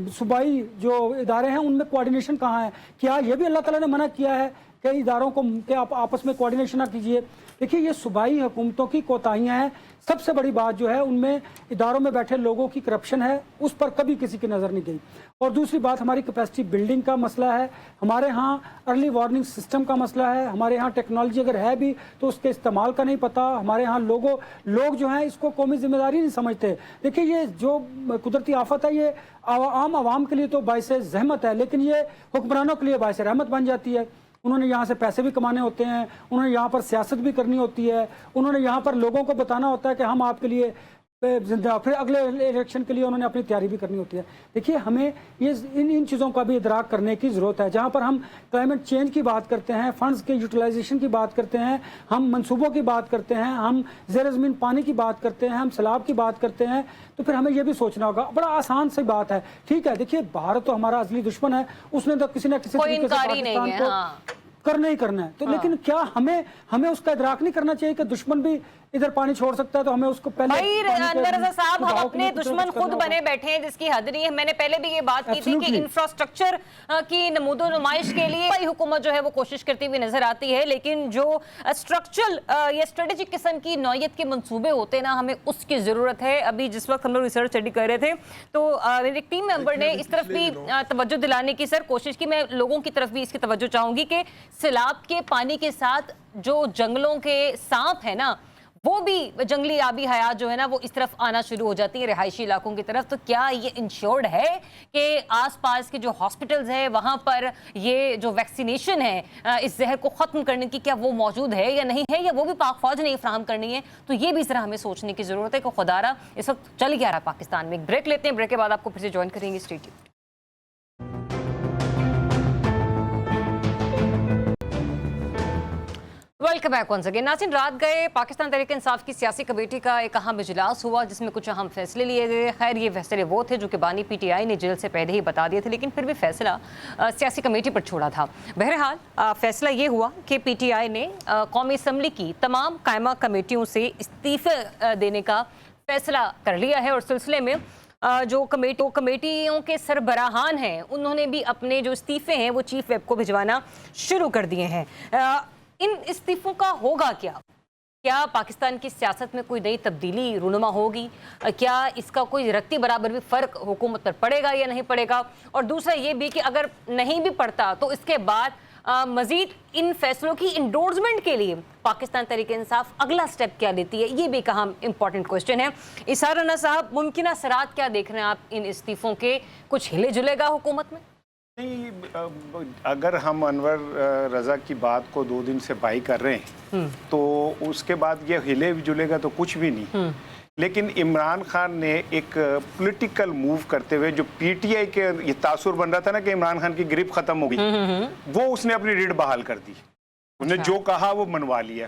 सूबाई जो इदारे हैं उनमें कोऑर्डिनेशन कहाँ है? क्या ये भी अल्लाह ताला ने मना किया है कि इदारों को कि आप आपस में कोऑर्डिनेशन ना कीजिए? देखिए, ये सूबाई हुकूमतों की कोताहियाँ हैं। सबसे बड़ी बात जो है उनमें इदारों में बैठे लोगों की करप्शन है, उस पर कभी किसी की नज़र नहीं गई। और दूसरी बात, हमारी कैपेसिटी बिल्डिंग का मसला है, हमारे यहाँ अर्ली वार्निंग सिस्टम का मसला है, हमारे यहाँ टेक्नोलॉजी अगर है भी तो उसके इस्तेमाल का नहीं पता, हमारे यहाँ लोग जो हैं इसको कौमी जिम्मेदारी नहीं समझते। देखिए, ये जो कुदरती आफत है ये आम आवाम के लिए तो बाइस ज़हमत है, लेकिन ये हुक्मरानों के लिए बाइस रहमत बन जाती है। उन्होंने यहाँ से पैसे भी कमाने होते हैं, उन्होंने यहाँ पर सियासत भी करनी होती है, उन्होंने यहाँ पर लोगों को बताना होता है कि हम आपके लिए जिंदा, फिर अगले इलेक्शन के लिए उन्होंने अपनी तैयारी भी करनी होती है। देखिए, हमें ये इन चीज़ों का भी इदराक करने की ज़रूरत है। जहाँ पर हम क्लाइमेट चेंज की बात करते हैं, फंड्स के यूटिलाइजेशन की बात करते हैं, हम मंसूबों की बात करते हैं, हम ज़ेर ज़मीन पानी की बात करते हैं, हम सैलाब की बात करते हैं, तो फिर हमें यह भी सोचना होगा। बड़ा आसान सी बात है, ठीक है। देखिए, भारत तो हमारा असली दुश्मन है, उसने तो किसी न किसी तरीके से पाकिस्तान को करना ही करना है। तो लेकिन क्या हमें उसका इदराक नहीं करना चाहिए कि दुश्मन भी इधर पानी छोड़ सकता है, तो हमें उसको पहले अनवर रज़ा साहब, हम अपने दुश्मन खुद बने बैठे हैं जिसकी हद नहीं है। मैंने पहले भी ये बात की थी कि इंफ्रास्ट्रक्चर की नमूदो नुमाइश के लिए हुकूमत जो है वो कोशिश करती हुई नजर आती है, लेकिन जो स्ट्रक्चरल या स्ट्रेटेजिक किस्म की नौयत के मंसूबे होते हैं ना, हमें उसकी जरूरत है। अभी जिस वक्त हम लोग रिसर्च स्टडी कर रहे थे तो मेरे एक टीम मेंबर ने इस तरफ भी तवज्जो दिलाने की सर कोशिश की, मैं लोगों की तरफ भी इसकी तवज्जो चाहूंगी कि सैलाब के पानी के साथ जो जंगलों के सांप है ना, वो भी जंगली आबी हयात जो है ना वो इस तरफ आना शुरू हो जाती है रिहायशी इलाकों की तरफ। तो क्या ये इंश्योर्ड है कि आसपास के जो हॉस्पिटल्स है वहां पर ये जो वैक्सीनेशन है इस जहर को खत्म करने की, क्या वो मौजूद है या नहीं है, या वो भी पाक फौज ने फराहम करनी है? तो ये भी इस तरह हमें सोचने की जरूरत है कि खुदारा इस वक्त चल क्या रहा है पाकिस्तान में। एक ब्रेक लेते हैं, ब्रेक के बाद आपको फिर से ज्वाइन करेंगे। Stay tuned. Welcome back once again. नाज़रीन, रात गए पाकिस्तान तहरीक इंसाफ की सियासी कमेटी का एक अहम इजलास हुआ जिसमें कुछ अहम फैसले लिए गए। खैर, ये फैसले वो थे जो कि बानी PTI ने जेल से पहले ही बता दिए थे, लेकिन फिर भी फैसला सियासी कमेटी पर छोड़ा था। बहरहाल फैसला ये हुआ कि PTI ने कौमी असम्बली की तमाम कायमा कमेटियों से इस्तीफे देने का फैसला कर लिया है, और सिलसिले में जो कमेटियों के सरबराहान हैं उन्होंने भी अपने जो इस्तीफे हैं वो चीफ वेब को भिजवाना शुरू कर दिए हैं। इन इस्तीफों का होगा क्या पाकिस्तान की सियासत में कोई नई तब्दीली रूनुमा होगी? क्या इसका कोई रत्ती बराबर भी फ़र्क हुकूमत पर पड़ेगा या नहीं पड़ेगा? और दूसरा ये भी कि अगर नहीं भी पड़ता तो इसके बाद मजीद इन फैसलों की इंडोर्समेंट के लिए पाकिस्तान तहरीक इंसाफ अगला स्टेप क्या लेती है, ये भी एक अहम इंपॉर्टेंट क्वेश्चन है। इसार राना साहब, मुमकिन असरात क्या देख रहे हैं आप इन इस्तीफों के? कुछ हिले जुलेगा हुकूमत में? नहीं, अगर हम अनवर रज़ा की बात को 2 दिन से बाई कर रहे हैं तो उसके बाद ये हिले जुलेगा तो कुछ भी नहीं। लेकिन इमरान खान ने एक पॉलिटिकल मूव करते हुए जो PTI के ये तासुर बन रहा था ना कि इमरान खान की ग्रिप खत्म हो गई, वो उसने अपनी रीढ़ बहाल कर दी। उसने जो कहा वो मनवा लिया।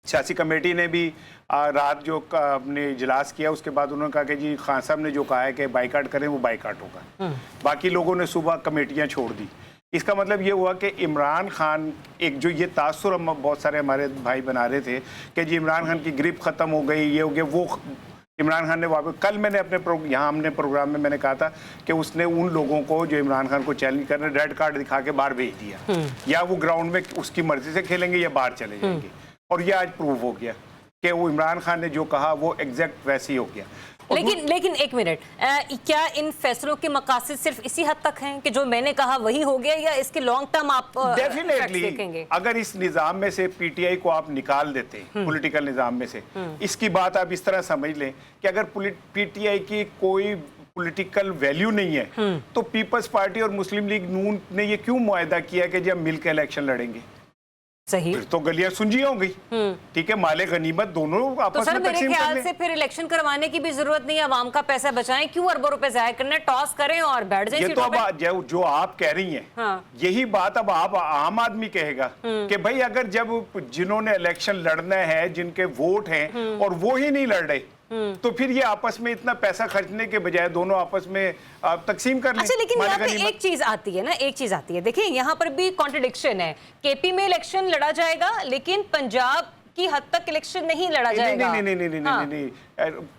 सियासी कमेटी ने भी रात जो अपने इजलास किया उसके बाद उन्होंने कहा कि जी खान साहब ने जो कहा है कि बाइकाट करें वो बाइकाट होगा। बाकी लोगों ने सुबह कमेटियां छोड़ दी। इसका मतलब ये हुआ कि इमरान खान, एक जो ये तासुर हम बहुत सारे हमारे भाई बना रहे थे कि जी इमरान खान की ग्रिप खत्म हो गई, ये हो गया, वो इमरान खान ने वापस, कल मैंने अपने यहाँ हमने प्रोग्राम में मैंने कहा था कि उसने उन लोगों को जो इमरान खान को चैलेंज कर रहे रेड कार्ड दिखा के बाहर भेज दिया, या वो ग्राउंड में उसकी मर्जी से खेलेंगे या बाहर चले जाएंगे। और ये आज प्रूव हो गया कि वो इमरान खान ने जो कहा वो एग्जैक्ट वैसे ही हो गया। लेकिन एक मिनट, क्या इन फैसलों के मकासद सिर्फ इसी हद तक हैं कि जो मैंने कहा वही हो गया, या इसके लॉन्ग टर्म आप डेफिनेटली देखेंगे? अगर इस निजाम में से पीटीआई को आप निकाल देते पॉलिटिकल निजाम में से, इसकी बात आप इस तरह समझ लें कि अगर पीटीआई की कोई पॉलिटिकल वैल्यू नहीं है तो पीपल्स पार्टी और मुस्लिम लीग नून ने ये क्यों मुआहदा किया कि जब मिलकर इलेक्शन लड़ेंगे? सही, फिर तो गलियां सुंजी हो गई। ठीक है, माले गनीमत दोनों तो आपस सर में मेरे तकसीम कर ख्याल लें। से फिर इलेक्शन करवाने की भी जरूरत नहीं है, आवाम का पैसा बचाएं, क्यों अरबों रुपए जाया करना, टॉस करें और बैठ जाएं ये तो सीटों अब पे। जो आप कह रही हैं, हाँ। यही बात अब आप आम आदमी कहेगा कि भाई अगर जब जिन्होंने इलेक्शन लड़ना है, जिनके वोट हैं और वो ही नहीं लड़ रहे, तो फिर ये आपस में इतना पैसा खर्चने के बजाय दोनों आपस में तकसीम कर लें। अच्छा, लेकिन माले यहाँ पे गनीमत। एक चीज आती है ना, एक चीज आती है, देखिए यहाँ पर भी कॉन्ट्रडिक्शन है। केपी में इलेक्शन लड़ा जाएगा लेकिन पंजाब की हद तक इलेक्शन नहीं लड़ा जाएगा। नहीं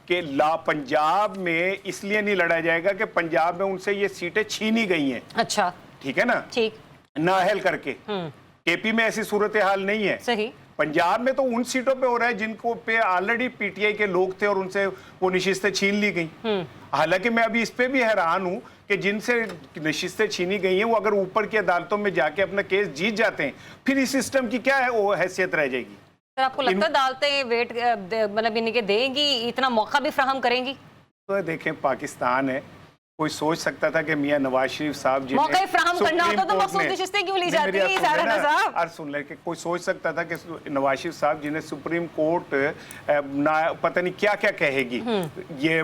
कि पंजाब में इसलिए नहीं लड़ा जाएगा कि पंजाब में उनसे ये सीटें छीनी गई हैं। अच्छा, ठीक है ना, ठीक, नाअहल करके। केपी में ऐसी सूरत हाल नहीं है। सही। पंजाब में तो उन सीटों पे हो रहा है जिनको पे ऑलरेडी पीटीआई के लोग थे और उनसे वो नशिस्तें छीन ली गई। हालांकि मैं अभी इस पे भी हैरान हूं कि जिनसे नशिस्तें छीनी गई हैं वो अगर ऊपर की अदालतों में जाके अपना केस जीत जाते हैं, फिर इस सिस्टम की क्या है वो हैसियत रह जाएगी? सर आपको लगता है दालतें वेट मतलब इनके देंगी, इतना मौका भी फ्राहम करेंगी? तो देखें, पाकिस्तान है, कोई सोच सकता था कि मियां नवाज शरीफ साहब जी मौका फ्राहम करना होता तो मखसूस नशिस्तें क्यों ली जाती है साहब? और सुन ले कि कोई सोच सकता था कि नवाज शरीफ साहब जिन्हें सुप्रीम कोर्ट पता नहीं क्या क्या कहेगी, ये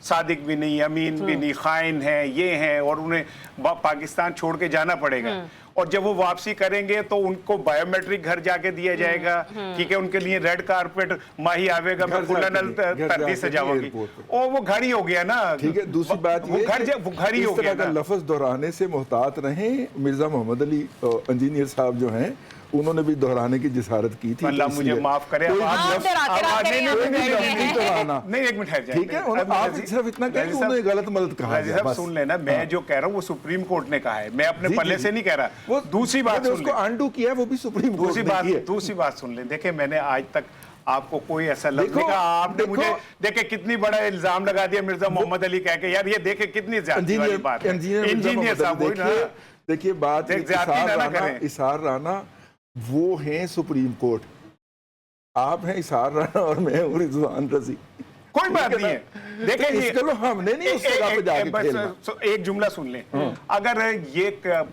सादिक भी नहीं, अमीन भी नहीं, खाइन है, ये हैं, और उन्हें पाकिस्तान छोड़ के जाना पड़ेगा। और जब वो वापसी करेंगे तो उनको बायोमेट्रिक घर जाके दिया जाएगा। ठीक है, उनके लिए रेड कारपेट माही आवेगा, मैं फुलनल तरती सजाऊंगी, और वो घर ही हो गया ना। ठीक है, दूसरी बात वो घर ही हो गया ना। लफ्ज दोहराने से मोहतात रहें। मिर्जा मोहम्मद अली इंजीनियर साहब जो हैं उन्होंने भी दोहराने की जिसारत की थी। अल्लाह मुझे माफ करे। नहीं, एक मिनट ठहर जाए। ठीक है, आप सिर्फ इतना कहें कि उन्होंने गलत मदद कहा है। साहब सुन लेना, मैं जो कह रहा हूँ वो सुप्रीम कोर्ट ने कहा है, मैं अपने पल्ले से नहीं कह रहा। वो दूसरी बात उसको अनडू किया है, वो भी सुप्रीम कोर्ट ने की है। दूसरी बात सुन ले। देखिए, मैंने आज तक आपको कोई ऐसा लफ्ज़ नहीं कहा। आपने मुझे देखे कितनी बड़ा इल्जाम लगा दिया मिर्जा मोहम्मद अली कह के। यार ये देखे कितनी ज्यादती वाली बात है। इंजीनियर साहब, देखिए बात इसार राना वो हैं सुप्रीम कोर्ट, आप हैं इसार राना और मैं हूं रिजवान रजी। कोई बात नहीं है। देखिए जी, इसको हमने नहीं उस जगह पे जाके खेलना। एक जुमला सुन लें, अगर ये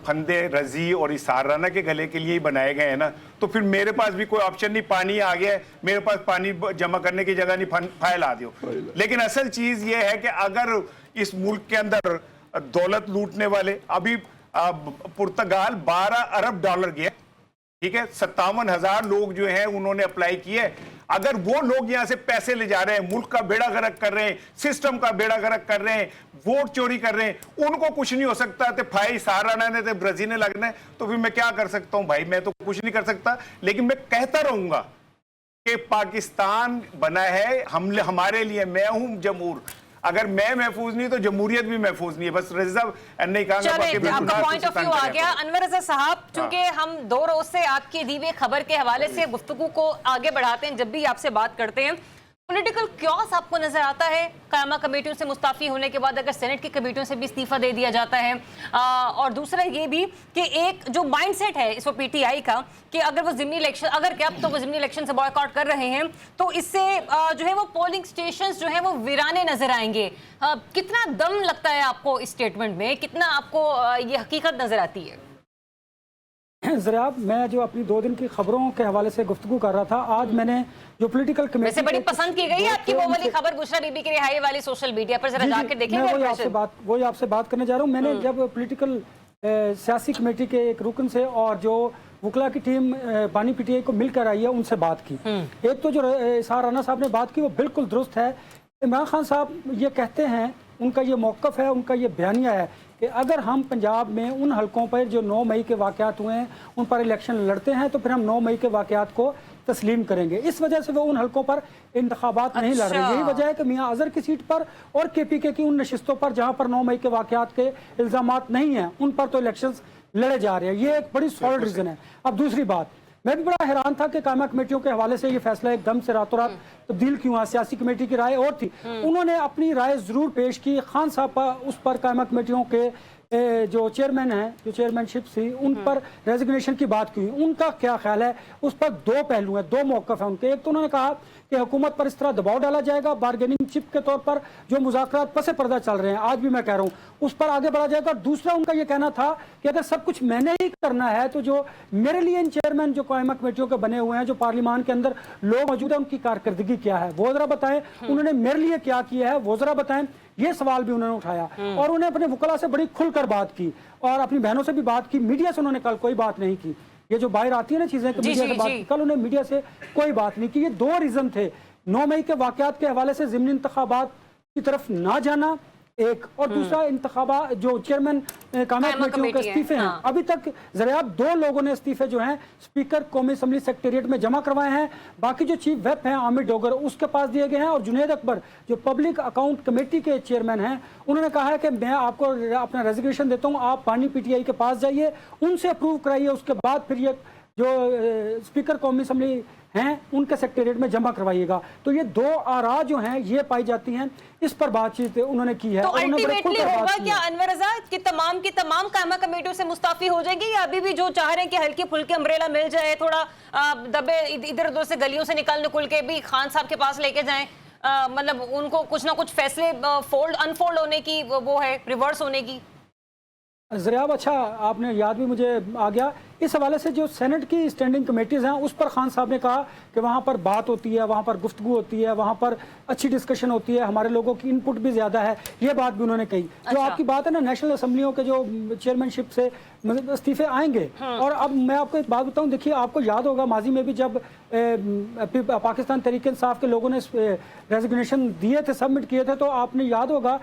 फंदे रजी और इसार राना के गले के लिए ही बनाए गए हैं ना, तो फिर मेरे पास भी कोई ऑप्शन नहीं। पानी आ गया है, मेरे पास पानी जमा करने की जगह नहीं, फाइल आ दियो। लेकिन असल चीज ये है कि अगर इस मुल्क के अंदर दौलत लूटने वाले, अभी पुर्तगाल 12 अरब डॉलर गया, ठीक है, 57,000 लोग जो हैं उन्होंने अप्लाई किए। अगर वो लोग यहां से पैसे ले जा रहे हैं, मुल्क का बेड़ा गर्क कर रहे हैं, सिस्टम का बेड़ा गर्क कर रहे हैं, वोट चोरी कर रहे हैं, उनको कुछ नहीं हो सकता। तो भाई सहाराना ने तो ब्राजील ने लगना है, तो फिर मैं क्या कर सकता हूं भाई? मैं तो कुछ नहीं कर सकता, लेकिन मैं कहता रहूंगा कि पाकिस्तान बना है हमारे लिए। मैं हूं जमहूर, अगर मैं महफूज नहीं तो जमहूरियत भी महफूज नहीं है। बस रज़ा नहीं कहा, आपका पॉइंट ऑफ व्यू आ गया। अनवर रज़ा साहब, चूंकि हम 2 रोज से आपकी दी हुई खबर के हवाले से गुफ्तगू को आगे बढ़ाते हैं, जब भी आपसे बात करते हैं पॉलिटिकल क्योस आपको नजर आता है? कायमा कमेटियों से मुस्ताफी होने के बाद अगर सेनेट की कमेटियों से भी इस्तीफा दे दिया जाता है, और दूसरा ये भी कि एक जो माइंडसेट है इस पीटीआई का कि अगर वो ज़िमनी इलेक्शन, अगर क्या तो वो ज़िमनी इलेक्शन से बॉयकॉट कर रहे हैं, तो इससे जो है वो पोलिंग स्टेशंस जो है वो वीराने नजर आएंगे। कितना दम लगता है आपको इस स्टेटमेंट में? कितना आपको ये हकीकत नजर आती है? ज़रियाब, मैं जो अपनी 2 दिन की खबरों के हवाले से गुफ्तगू कर रहा था, आज मैंने जो पॉलिटिकल कमेटी वैसे बड़ी पसंद की गई है आपकी वो वाली खबर बुशरा बीबी की रिहाई वाली सोशल मीडिया पर, जरा जाके देखेंगे। वही आपसे बात करने जा रहा हूँ। मैंने जब पॉलिटिकल सियासी कमेटी के एक रुकन से और जो वकला की टीम बानी पीटीआई को मिलकर आई है, उनसे बात की। एक तो जो इसार राना साहब ने बात की वो बिल्कुल दुरुस्त है। इमरान खान साहब ये कहते हैं, उनका ये मौक़िफ़ है, उनका ये बयानिया है कि अगर हम पंजाब में उन हलकों पर जो 9 मई के वाक़यात हुए हैं उन पर इलेक्शन लड़ते हैं तो फिर हम 9 मई के वाक़यात को तस्लीम करेंगे। इस वजह से वो उन हलकों पर इंतखाबात नहीं लड़ रहे। यही वजह है कि मियाँ अजहर की सीट पर और केपीके की उन नशिस्तों पर जहाँ पर 9 मई के वाक़यात के इल्ज़ामात नहीं हैं उन पर तो इलेक्शन लड़े जा रहे हैं। ये एक बड़ी सॉलिड रीज़न है। अब दूसरी बात, मैं भी बड़ा हैरान था कि कायमा कमेटियों के हवाले से ये फैसला एकदम से रातों रात तब्दील क्यों हुआ। सियासी कमेटी की राय और थी, उन्होंने अपनी राय ज़रूर पेश की। खान साहब पर उस पर कायमा कमेटियों के जो चेयरमैन हैं, जो चेयरमैनशिप थी उन पर रेजिग्नेशन की बात की। उनका क्या ख्याल है, उस पर दो पहलू हैं, दो मौक़िफ़ हैं उनके। एक तो उन्होंने कहा कि हुकूमत पर इस तरह दबाव डाला जाएगा, बारगेनिंग चिप के तौर पर जो मुज़ाकरात पसे पर्दा चल रहे हैं, आज भी मैं कह रहा हूँ, उस पर आगे बढ़ा जाएगा। दूसरा उनका ये कहना था कि अगर सब कुछ मैंने ही करना है तो जो मेरे लिए इन चेयरमैन जो कायमा कमेटियों के बने हुए हैं, जो पार्लियामान के अंदर लोग मौजूद हैं, उनकी कारकर्दगी क्या है वो ज़रा बताएं। उन्होंने मेरे लिए क्या किया है वो ज़रा बताएं, ये सवाल भी उन्होंने उठाया। और उन्हें अपने वकला से बड़ी खुलकर बात की और अपनी बहनों से भी बात की। मीडिया से उन्होंने कल कोई बात नहीं की। ये जो बाहर आती है ना चीजें कि मीडिया से बात की, कल उन्हें मीडिया से कोई बात नहीं की। ये दो रीजन थे, 9 मई के वाकयात के हवाले से ज़िमनी इंतखाबात की तरफ ना जाना एक, और दूसरा इंतखाबा जो चेयरमैन कायमा कमेटियों के इस्तीफे हैं। अभी तक ज़रियाब 2 लोगों ने इस्तीफे जो हैं स्पीकर कौमी असम्बली सेक्रेटेरिएट में जमा करवाए हैं। बाकी जो चीफ व्हिप हैं आमिर डोगर, उसके पास दिए गए हैं। और जुनैद अकबर जो पब्लिक अकाउंट कमेटी के चेयरमैन हैं, उन्होंने कहा है कि मैं आपको अपना रेजिग्नेशन देता हूँ, आप बानी पीटीआई के पास जाइए, उनसे अप्रूव कराइए, उसके बाद फिर ये जो स्पीकर कौमी असम्बली हैं उनके सेक्रेटेरिएट में जमा करवाइएगा। तो ये 2 आरा जो हैं ये पाई जाती हैं, इस पर बातचीत उन्होंने की है। तो अल्टीमेटली होगा क्या अनवर आजाद कि तमाम की तमाम कायमा कमेटियों से मुस्ताफी हो जाएगी, या अभी भी जो चाह रहे हैं कि हल्की फुल्की अम्ब्रेला मिल जाए, थोड़ा दबे इधर उधर से गलियों से निकल के भी खान साहब के पास लेके जाएं, मतलब उनको कुछ ना कुछ फैसले अनफोल्ड होने की वो है, रिवर्स होने की? ज़रियाब, अच्छा आपने याद भी मुझे आ गया इस हवाले से, जो सेनेट की स्टैंडिंग कमेटीज़ हैं उस पर खान साहब ने कहा कि वहाँ पर बात होती है, वहाँ पर गुफ्तगू होती है, वहाँ पर अच्छी डिस्कशन होती है, हमारे लोगों की इनपुट भी ज़्यादा है। ये बात भी उन्होंने कही। जो आपकी बात है ना नेशनल असम्बलियों के जो चेयरमैनशिप से इस्तीफे आएंगे। और अब मैं आपको एक बात बताऊँ, देखिए आपको याद होगा माजी में भी जब पाकिस्तान तहरीक इंसाफ के लोगों ने रेजिग्नेशन दिए थे, सबमिट किए थे, तो आपने याद होगा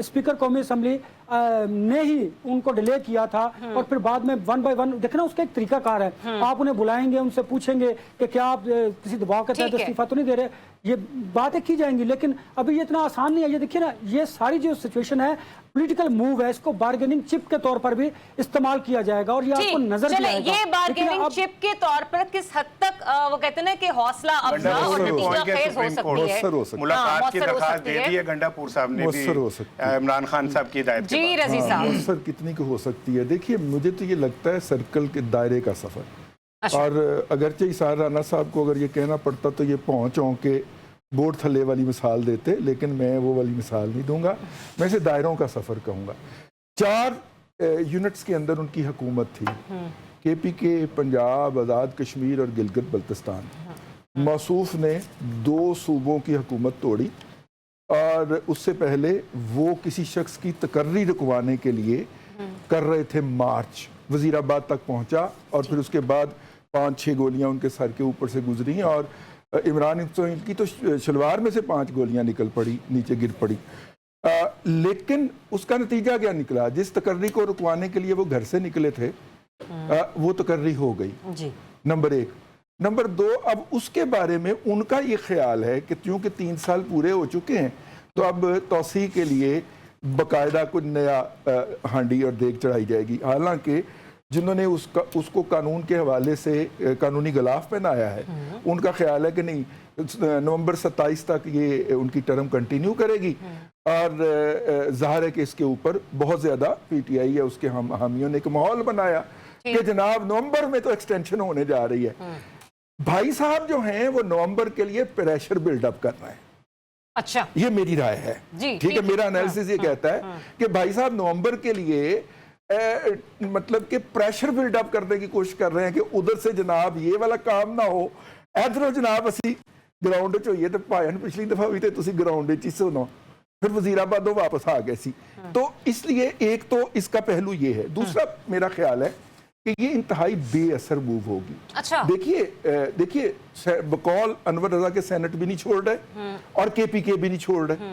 स्पीकर कौमी असम्बली ने ही उनको डिले किया था। और फिर बाद में 1 बाय 1 देखना उसका एक तरीकाकार है। आप उन्हें बुलाएंगे, उनसे पूछेंगे कि क्या आप किसी दबाव के तहत इस्तीफा तो नहीं दे रहे, ये बातें की जाएंगी। लेकिन अभी ये इतना आसान नहीं है। ये देखिए ना, ये सारी जो सिचुएशन है पॉलिटिकल मूव है, इसको बार्गेनिंग चिप के तौर पर भी इस्तेमाल किया जाएगा। और ये आपको नजर भी आएगा। ये बार्गेनिंग चिप के तौर पर किस हद तक वो कहते हैं ना कि हौसला अफजा और नतीजा खेज हो सकती है। मुलाकात की दरखास्त दे दी है गंडापुर साहब ने भी इमरान खान साहब की हिदायत के जी रजी साहब। सर कितनी की हो सकती है? देखिए मुझे तो ये लगता है सर्कल के दायरे का सफर। और अगरचे इसार राना साहब को अगर ये कहना पड़ता तो ये पहुँचों के बोर्ड थल्ले वाली मिसाल देते, लेकिन मैं वो वाली मिसाल नहीं दूंगा। मैं इसे दायरों का सफ़र कहूँगा। 4 यूनिट्स के अंदर उनकी हुकूमत थी, केपीके, पंजाब, आज़ाद कश्मीर और गिलगित बल्तिस्तान। मौसूफ ने 2 सूबों की हुकूमत तोड़ी और उससे पहले वो किसी शख्स की तकर्री रुकवाने के लिए कर रहे थे मार्च। वज़ीराबाद तक पहुँचा और फिर उसके बाद 5-6 गोलियाँ उनके सर के ऊपर से गुजरी और इमरान की तो शलवार में से 5 गोलियां निकल पड़ी, नीचे गिर पड़ी। लेकिन उसका नतीजा क्या निकला? जिस तकर्री को रुकवाने के लिए वो घर से निकले थे वो तकर्री हो गई जी। नंबर 1। नंबर 2, अब उसके बारे में उनका ये ख्याल है कि क्योंकि 3 साल पूरे हो चुके हैं तो अब तौसी के लिए बाकायदा कुछ नया हांडी और देग चढ़ाई जाएगी। हालांकि जिन्होंने उसको कानून के हवाले से कानूनी गलाफ पहनाया है, उनका ख्याल है कि नहीं, नवंबर 27 तक ये उनकी टर्म कंटिन्यू करेगी। और जाहिर है कि इसके ऊपर बहुत ज़्यादा पीटीआई या उसके हामियों ने एक माहौल बनाया कि जनाब नवंबर में तो एक्सटेंशन होने जा रही है। भाई साहब जो हैं वो नवंबर के लिए प्रेशर बिल्डअप कर रहे हैं। अच्छा, ये मेरी राय है। ठीक है, मेरा एनालिसिस ये कहता है कि भाई साहब नवंबर के लिए मतलब कि प्रेशर बिल्डअप करने की कोशिश कर रहे हैं कि उधर से जनाब ये वाला काम ना हो, इधरों जनाब असी ग्राउंड च होइए। तो भाई पिछली दफा भी तो तुसी ग्राउंड च सुनो, फिर वजीराबादों वापस आ गए सी। तो इसलिए एक तो इसका पहलू ये है। दूसरा मेरा ख्याल है कि ये इंतहाई बेअसर मूव होगी। अच्छा। देखिए बकौल अनवर रजा के सेनेट भी नहीं छोड़ रहे और केपीके भी नहीं छोड़ रहे।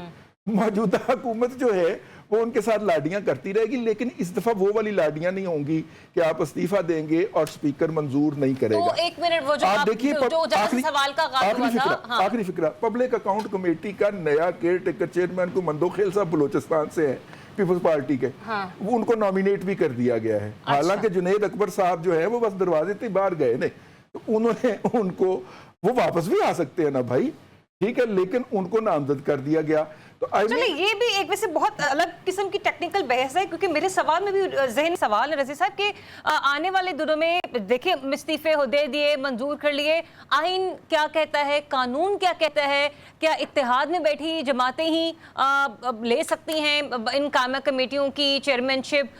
मौजूदा हुकूमत जो है वो उनके साथ लाडियां करती रहेगी, लेकिन इस दफा वो वाली लाडियां नहीं होंगी कि आप इस्तीफा देंगे और स्पीकर मंजूर नहीं करेगा। तो एक मिनट, वो जो आप देखिए जो जहां से सवाल का आगाज हुआ था, हाँ। आखिरी फिक्रा पब्लिक अकाउंट कमेटी का नया केयर टेकर चेयरमैन को मंदोखेल साहब बलोचिस्तान से है, पीपल्स पार्टी के। हाँ। वो उनको नॉमिनेट भी कर दिया गया है। हालांकि जुनैद अकबर साहब जो है वो बस दरवाजे से बाहर गए नहीं, तो उन्होंने उनको, वो वापस भी आ सकते हैं ना भाई, ठीक है, लेकिन उनको नामजद कर दिया गया। तो चलिए, ये भी एक वैसे बहुत अलग किस्म की टेक्निकल बहस है, क्योंकि मेरे सवाल में भी जहन सवाल है रजी साहब के आने वाले दिनों में देखिए इस्तीफे दे दिए, मंजूर कर लिए, आइन क्या कहता है, कानून क्या कहता है, क्या इत्तेहाद में बैठी जमातें ही ले सकती हैं इन कायम कमेटियों की चेयरमैनशिप?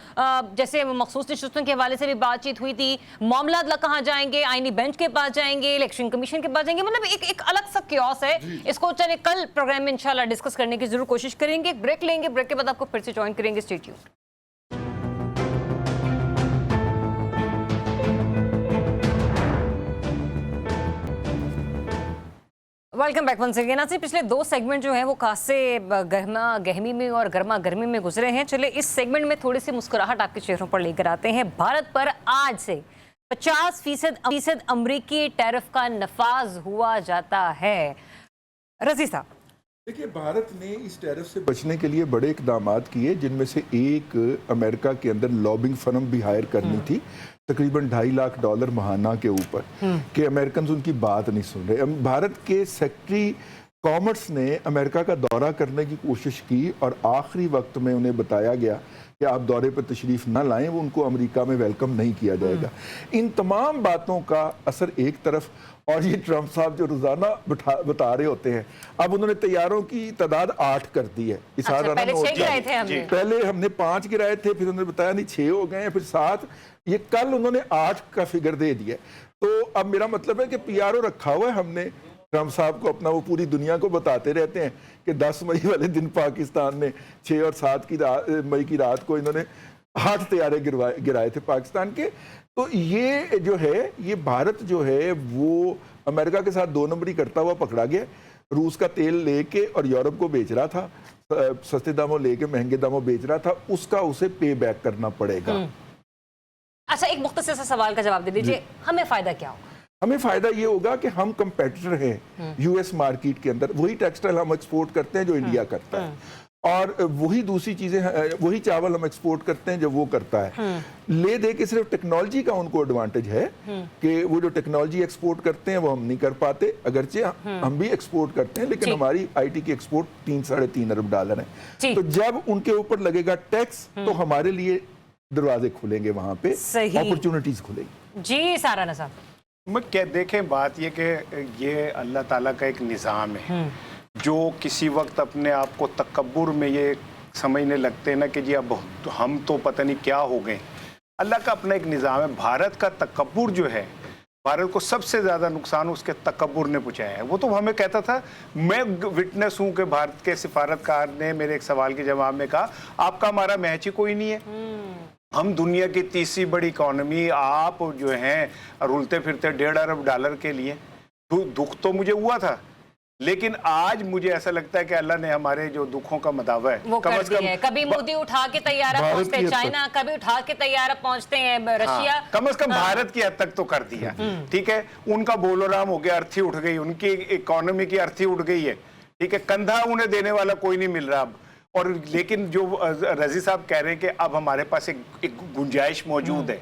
जैसे मखसूस नशस्तों के हवाले से भी बातचीत हुई थी, मामला कहाँ जाएंगे, आइनी बेंच के पास जाएंगे, इलेक्शन कमीशन के पास जाएंगे, मतलब एक अलग सा क्योस है। इसको चले कल प्रोग्राम में इंशाल्लाह डिस्कस करने की जरूर कोशिश करेंगे। ब्रेक लेंगे, ब्रेक के बाद आपको फिर से ज्वाइन करेंगे। Stay tuned. Welcome back once again. आज पिछले दो सेगमेंट जो हैं वो खासे गहमा गहमी में और गर्मा गर्मी में गुजरे हैं। चले इस सेगमेंट में थोड़ी सी मुस्कुराहट आपके चेहरों पर लेकर आते हैं। भारत पर आज से 50% अमरीकी टैरिफ का नफाज हुआ जाता है। रजी साहब, देखिए, भारत ने इस टैरिफ से बचने के लिए बड़े इकदाम किए, जिनमें से एक अमेरिका के अंदर लॉबिंग फर्म भी हायर करनी थी, तकरीबन $2.5 लाख महाना के ऊपर, कि अमेरिकन उनकी बात नहीं सुन रहे। भारत के सेक्रेटरी कॉमर्स ने अमेरिका का दौरा करने की कोशिश की और आखिरी वक्त में उन्हें बताया गया कि आप दौरे पर तशरीफ ना लाएं, वो उनको अमेरिका में वेलकम नहीं किया जाएगा। इन तमाम बातों का असर एक तरफ, और ये ट्रंप साहब जो रोजाना बता रहे होते हैं, अब उन्होंने तैयारों की तादाद 8 कर दी है। पहले हमने 5 गिराए थे, फिर उन्होंने बताया नहीं 6 हो गए, फिर 7, ये कल उन्होंने 8 का फिगर दे दिया। तो अब मेरा मतलब है कि PRO रखा हुआ है हमने ट्रंप साहब को अपना, वो पूरी दुनिया को बताते रहते हैं कि 10 मई वाले दिन पाकिस्तान ने 6 और 7 मई की रात को इन्होंने 8 तैयारे गिराए थे पाकिस्तान के। तो ये जो है, ये भारत जो है वो अमेरिका के साथ 2 नंबरी करता हुआ पकड़ा गया। रूस का तेल लेके और यूरोप को बेच रहा था, सस्ते दामों लेके महंगे दामों बेच रहा था, उसका उसे पे बैक करना पड़ेगा। अच्छा, एक मुख्तसर सा सवाल का जवाब दे दीजिए, हमें फायदा क्या होगा? हमें फायदा ये होगा कि हम कंपेटिटर हैं US मार्केट के अंदर। वही टेक्सटाइल हम एक्सपोर्ट करते हैं जो इंडिया करता है, और वही दूसरी चीजें, वही चावल हम एक्सपोर्ट करते हैं जो वो करता है। ले दे के सिर्फ टेक्नोलॉजी का उनको एडवांटेज है कि वो जो टेक्नोलॉजी एक्सपोर्ट करते हैं वो हम नहीं कर पाते, अगरचे हम भी एक्सपोर्ट करते हैं, लेकिन हमारी IT की एक्सपोर्ट $3-3.5 अरब है। तो जब उनके ऊपर लगेगा टैक्स, तो हमारे लिए दरवाजे खुलेंगे, वहां पे अपॉर्चुनिटीज खुलेंगी। जी साराना साहब, मैं क्या देखें, बात ये कि ये अल्लाह ताला का एक निज़ाम है जो किसी वक्त अपने आप को तकब्बुर में ये समझने लगते हैं ना कि जी अब हम तो पता नहीं क्या हो गए। अल्लाह का अपना एक निज़ाम है। भारत का तकब्बुर जो है, भारत को सबसे ज़्यादा नुकसान उसके तकब्बुर ने पहुँचाया है। वो तो हमें कहता था, मैं विटनेस हूँ कि भारत के सिफारतकार ने मेरे एक सवाल के जवाब में कहा, आपका हमारा मैच ही कोई नहीं है, हम दुनिया की तीसरी बड़ी इकॉनमी, आप जो हैं रुलते फिरते $1.5 अरब के लिए। दुख तो मुझे हुआ था, लेकिन आज मुझे ऐसा लगता है कि अल्लाह ने हमारे जो दुखों का मदावा है वो कर दिया है। कभी मोदी उठा के तैयारा पहुंचते हैं चाइना, कभी उठा के तैयारा पहुंचते हैं रशिया। कम से कम भारत की हद तक तो कर दिया, ठीक है। उनका बोलोराम हो गया, अर्थी उठ गई, उनकी इकोनॉमी की अर्थी उठ गई है, ठीक है। कंधा उन्हें देने वाला कोई नहीं मिल रहा अब। और लेकिन जो रजी साहब कह रहे हैं कि अब हमारे पास एक गुंजाइश मौजूद है,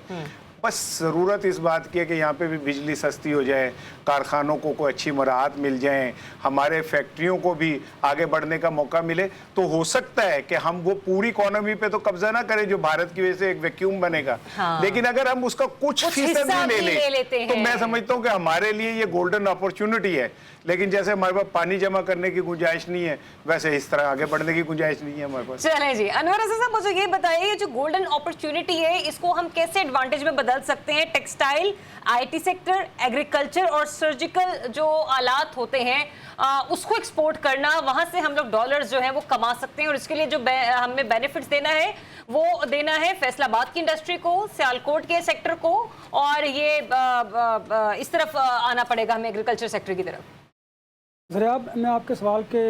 बस ज़रूरत इस बात की है कि यहाँ पे भी बिजली सस्ती हो जाए, कारखानों को कोई अच्छी मराहत मिल जाए, हमारे फैक्ट्रियों को भी आगे बढ़ने का मौका मिले, तो हो सकता है कि हम वो पूरी इकोनॉमी पे तो कब्जा ना करें जो भारत की वजह से एक वैक्यूम बनेगा। लेकिन अगर हम उसका कुछ फीसद भी ले लें तो मैं समझता हूँ कि हमारे लिए ये गोल्डन अपॉर्चुनिटी है। लेकिन जैसे हमारे पास पानी जमा करने की गुंजाइश नहीं है, वैसे इस तरह आगे बढ़ने की गुंजाइश नहीं है हमारे पास। चलें जी, अनवर साहब मुझे ये बताइए, जो गोल्डन अपॉर्चुनिटी है इसको हम कैसे एडवांटेज में बदल बदल सकते हैं। टेक्सटाइल, IT सेक्टर, एग्रीकल्चर और सर्जिकल जो आलात होते हैं उसको एक्सपोर्ट करना, वहां से हम लोग डॉलर्स जो है वो कमा सकते हैं। और इसके लिए जो हमें बेनिफिट्स देना है वो देना है फैसलाबाद की इंडस्ट्री को, सियालकोट के सेक्टर को, और ये इस तरफ आना पड़ेगा हमें एग्रीकल्चर सेक्टर की तरफ। ज़रियाब, मैं आपके सवाल के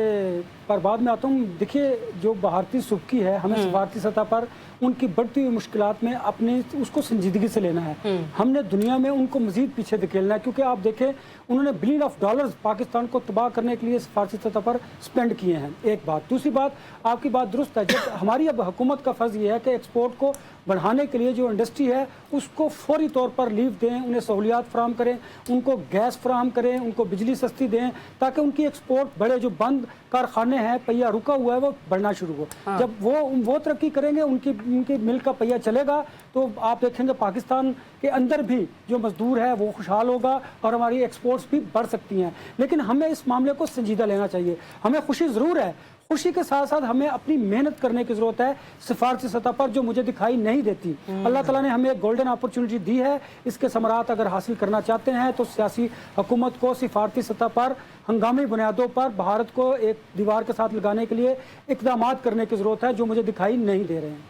पर बाद में आता हूँ। देखिए, जो भारतीय सुबकी है, हमें भारतीय सतह पर उनकी बढ़ती हुई मुश्किलात में अपने उसको संजीदगी से लेना है। हमने दुनिया में उनको मजीद पीछे धकेलना है, क्योंकि आप देखें उन्होंने बिलियन ऑफ डॉलर्स पाकिस्तान को तबाह करने के लिए भारतीय सतह पर स्पेंड किए हैं। एक बात। दूसरी बात, आपकी बात दुरुस्त है, जब हमारी अब हुकूमत का फ़र्ज़ ये है कि एक्सपोर्ट को बढ़ाने के लिए जो इंडस्ट्री है उसको फौरी तौर पर लीव दें, उन्हें सहूलियात फराहम करें, उनको गैस फराहम करें, उनको बिजली सस्ती दें, ताकि उनकी एक्सपोर्ट बढ़े। जो बंद कारखाने हैं, पहिया रुका हुआ है, वो बढ़ना शुरू हो। जब वो तरक्की करेंगे, उनकी मिल का पहिया चलेगा, तो आप देखेंगे पाकिस्तान के अंदर भी जो मजदूर है वो खुशहाल होगा और हमारी एक्सपोर्ट्स भी बढ़ सकती हैं। लेकिन हमें इस मामले को संजीदा लेना चाहिए। हमें खुशी ज़रूर है, खुशी के साथ साथ हमें अपनी मेहनत करने की ज़रूरत है सिफारती सतह पर, जो मुझे दिखाई नहीं देती। अल्लाह ताला ने हमें एक गोल्डन अपॉर्चुनिटी दी है। इसके समरात अगर हासिल करना चाहते हैं तो सियासी हुकूमत को सिफारती सतह पर हंगामी बुनियादों पर भारत को एक दीवार के साथ लगाने के लिए इक़दाम करने की ज़रूरत है, जो मुझे दिखाई नहीं दे रहे हैं।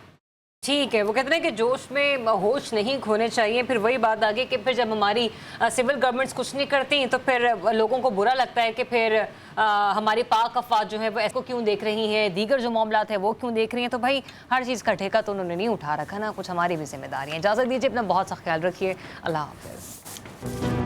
ठीक है, वो कहते हैं कि जोश में होश नहीं खोने चाहिए। फिर वही बात आ गई कि फिर जब हमारी सिविल गवर्नमेंट्स कुछ नहीं करती तो फिर लोगों को बुरा लगता है कि फिर हमारी पाक अफवाज जो है वो इसको क्यों देख रही हैं, दीगर जो मामलात है वो क्यों देख रही हैं। तो भाई हर चीज़ का ठेका तो उन्होंने नहीं उठा रखा ना, कुछ हमारी भी जिम्मेदारी है। इजाज़त दीजिए, अपना बहुत सा ख्याल रखिए। अल्लाह हाफ़िज़।